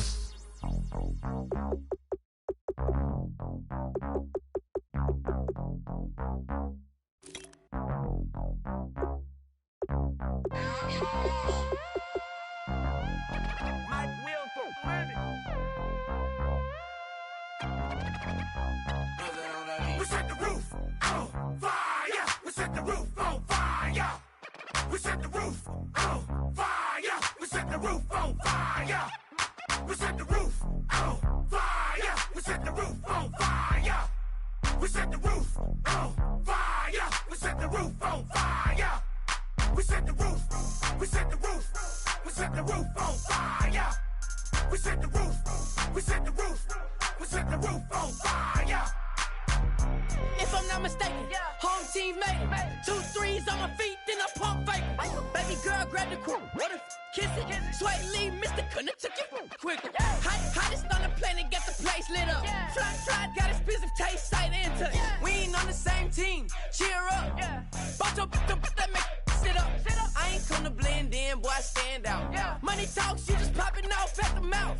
We set the roof on fire. We set the roof on fire. We set the roof on fire. We set the roof on fire. We set the roof on fire. We set the roof on fire. We set the roof on fire. We set the roof on fire. We set the roof. We set the roof. We set the roof on fire. on my feet, then I pump fake. Baby girl, grab the quick. What if kiss it? Sweat leave, Mr. Couldn't took it quick. Hottest on the planet, got the place lit up. Fly, got expensive taste, sight and touch. We ain't on the same team, cheer up. Both up, that make sit up. I ain't come to blend in, boy, I stand out. Money talks, you just popping off at the mouth.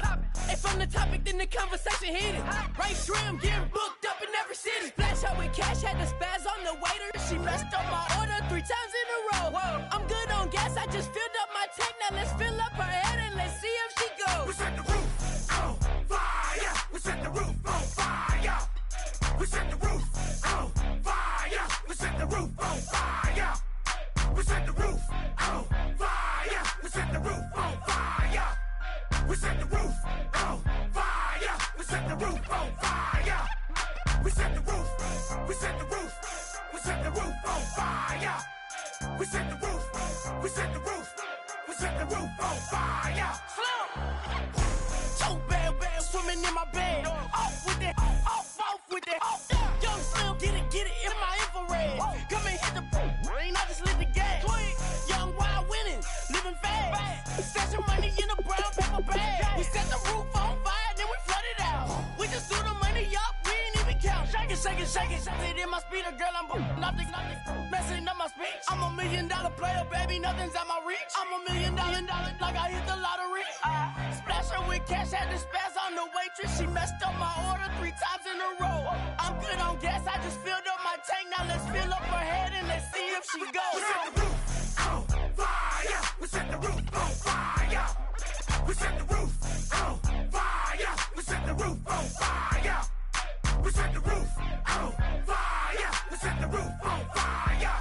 If I'm the topic, then the conversation heated. Right shrimp, getting booked up in every city. Flash out with cash, had the spaz on the waiter. She messed up my order 3 times in a row. I'm good on gas, I just filled up my tank. Now let's fill up her head and let's see if she goes. We set the roof on fire. We set the roof on fire. We set the roof on fire. We set the roof on fire. We set the roof on fire. We set the roof on fire. We set the roof on fire. We set the roof on fire. We set the roof. We set the roof. We set the roof on fire. We set the roof. We set the roof. We set the roof on fire. So bad, swimming in my bed. Off with that, off with that. Young Slim, get it in my infrared. Come and hit the rain, I just lit the gas. Young wild winning, living fast. Stashing money in a brown paper bag. We set the roof on fire, then we flood it out. We just threw the money up, we ain't even count. Shake it, shake it, shake it. It in my speeder, girl, I'm nothing, messing up my speech. I'm $1 million player, baby, nothing's at my reach. I'm $1 million, like I hit the lottery. Splash her with cash, had the spaz on the waitress. She messed up my order 3 times in a row. I'm good on gas, I just filled up my tank. Now let's fill up her head and let's see if she goes. We set the roof on fire. We set the roof on fire. We set the roof on fire. We set the roof on fire. We set the roof on fire. We set the roof on fire.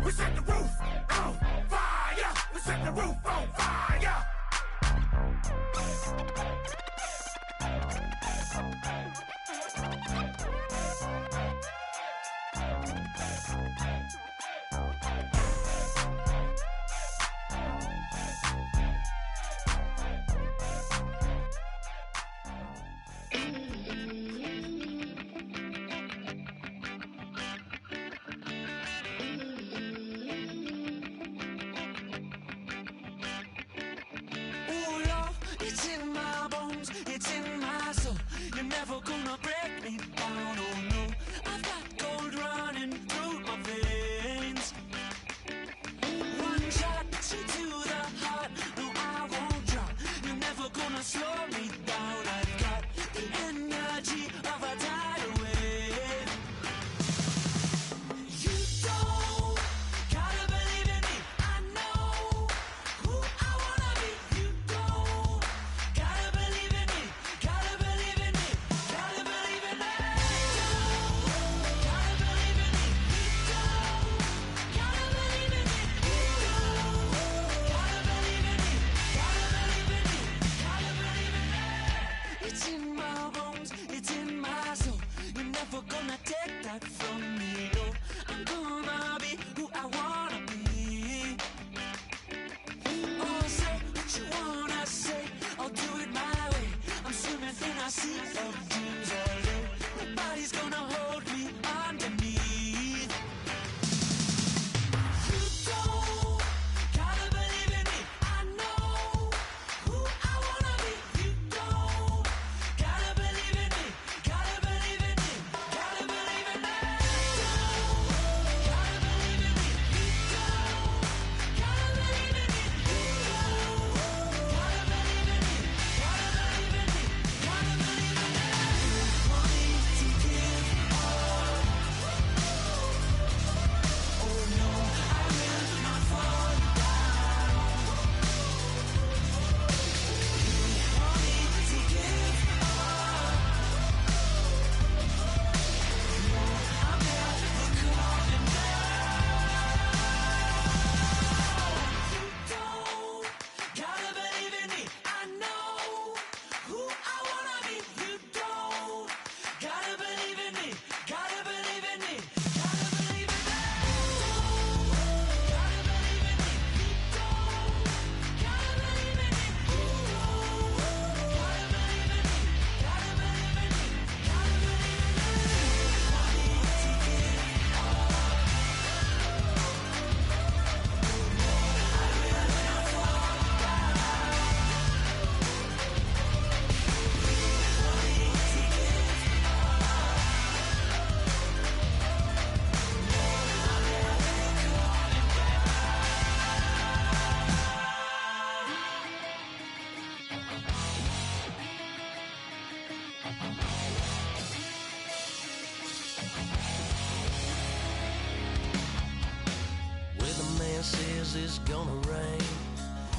We set the roof on fire. We set the roof on fire. says it's gonna rain.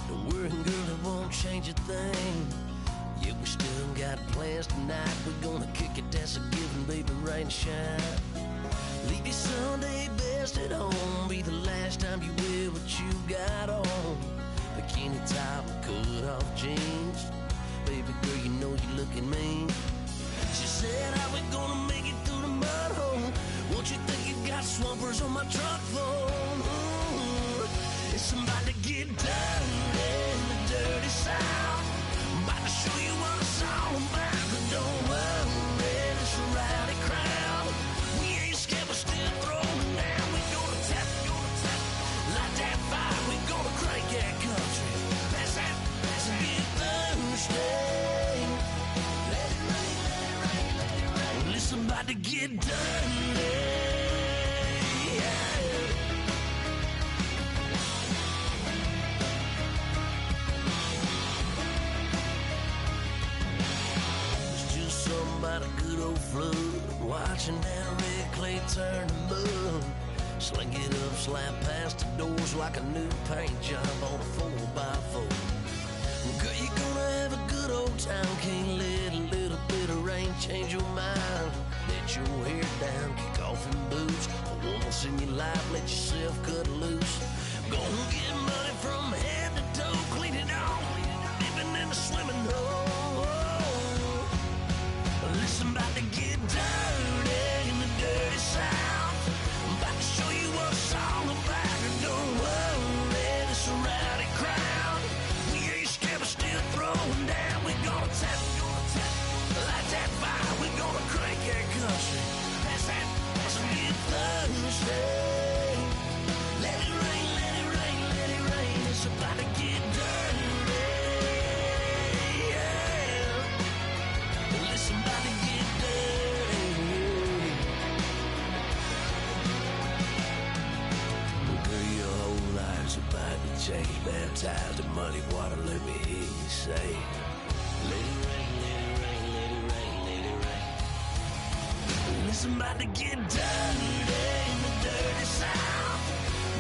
Don't worry, girl, it won't change a thing. Yeah, we still got plans tonight. We're gonna kick it, that's a given, baby, rain or shine. Leave your Sunday best at home. Be the last time you wear what you got on. Bikini top and cut off jeans. Baby girl, you know you looking mean. She said, how we gonna make it through the mud hole? Won't you think you got swampers on my truck phone? It's somebody to get dirty in the dirty South. I'm about to show you what it's all about. But don't worry, it's a rowdy crowd. We ain't scared, we're still throwing down. We gonna tap, light that fire. We gonna crank that country. Pass that, and get Thursday. Let it rain, let it rain, let it rain. Well, it's about to get dirty. About a good old flood, watching that red clay turn to mud. Sling it up, slap past the doors like a new paint job on a 4x4. Girl, you're gonna have a good old time. Can't let a little bit of rain change your mind. Let your hair down, kick off in boots. For once in your life, let yourself cut loose. Gonna get money from head to toe, clean it off, dipping in the swimming hole. Listen, about to get dirty in the dirty South. I'm about to show you what it's all about. And don't worry, it's a rowdy crowd. We ain't scared, we're still throwing down. We gonna tap, light that fire. We gonna crank that country. Pass that, and get Thursday. Let it rain, let it rain, let it rain. It's about to get dirty. Listen, about to get dirty. Girl, your whole life's about to change. Baptized in muddy water, let me hear you say, let it rain, let it rain, let it rain, let it rain. Listen, about to get dirty in the dirty South.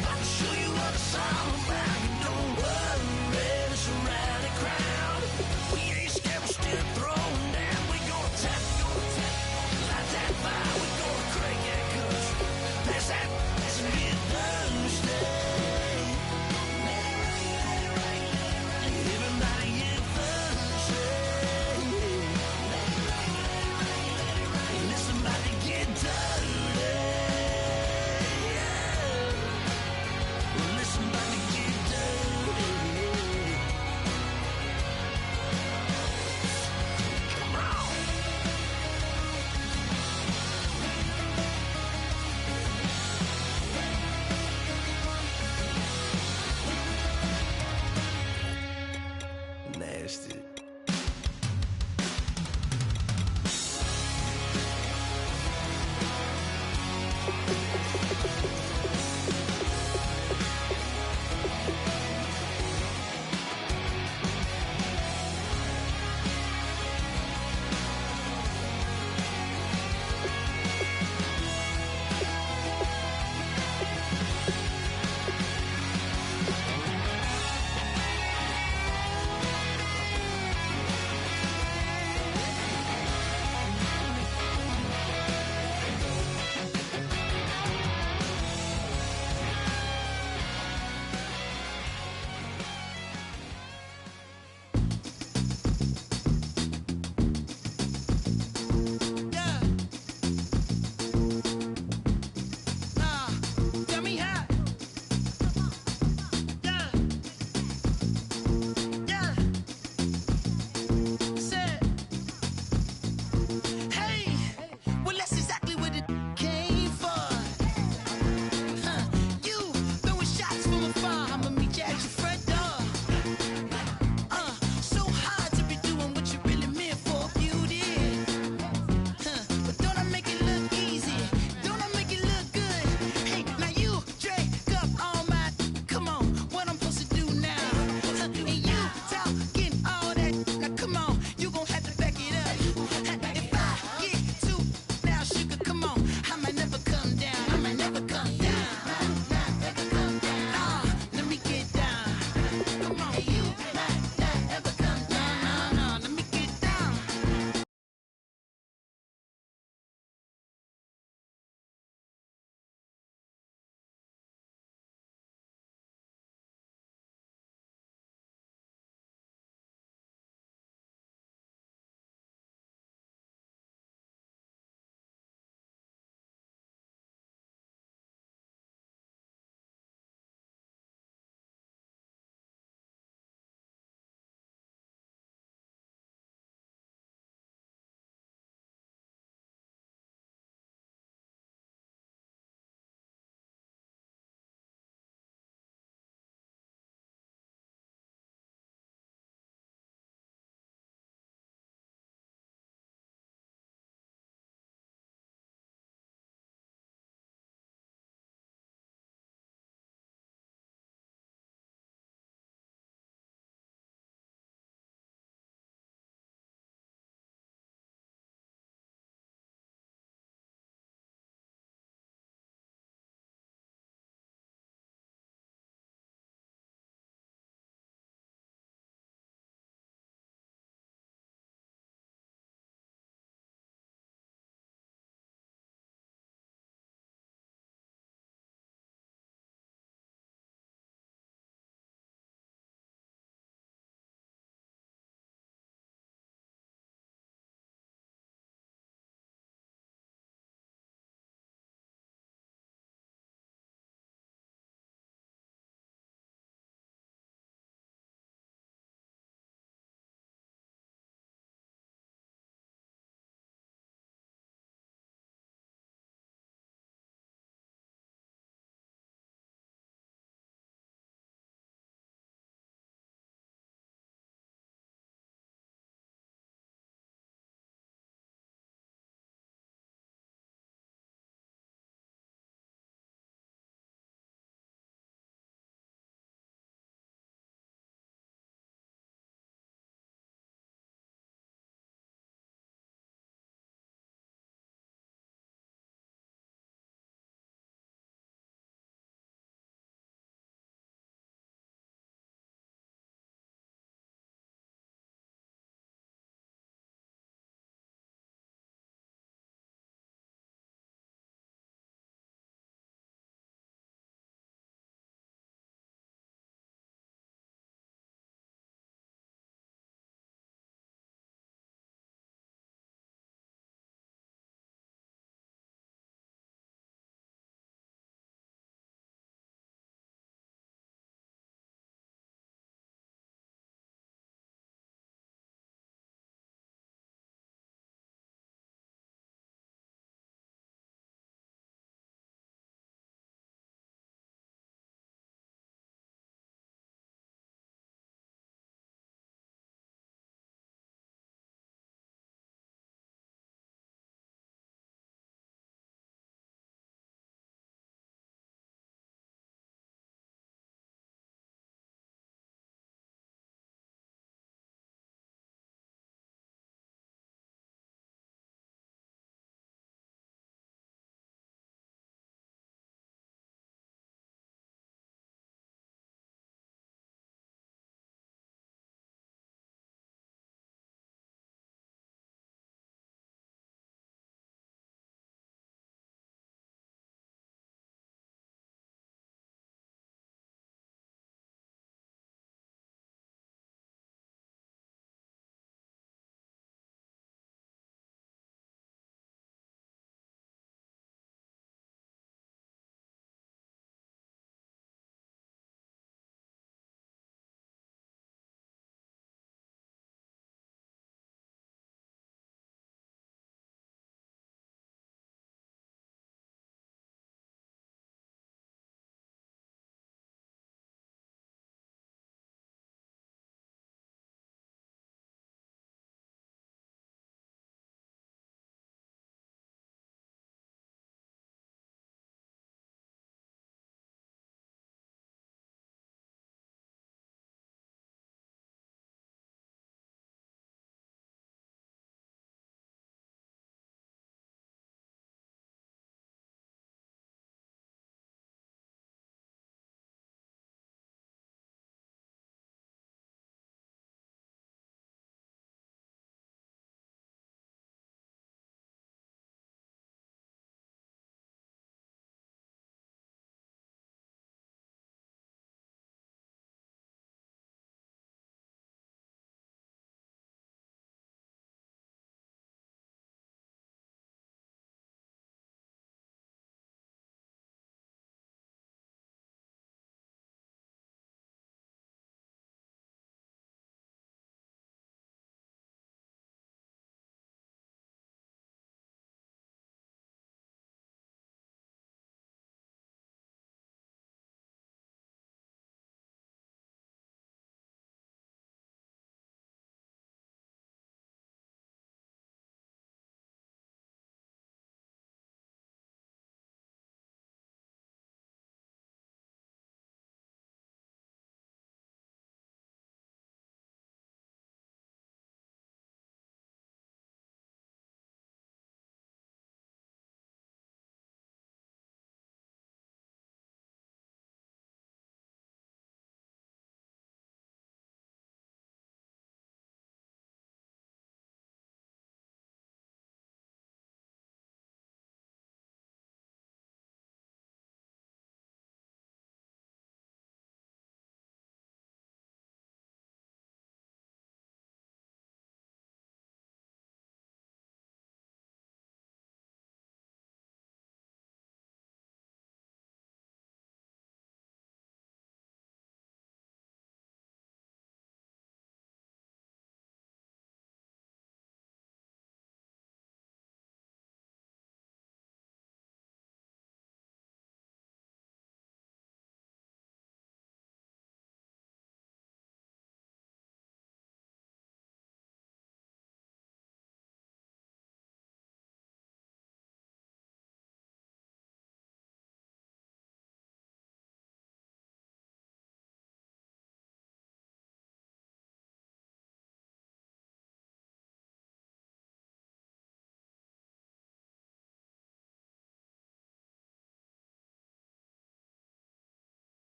About to show you what it's all about.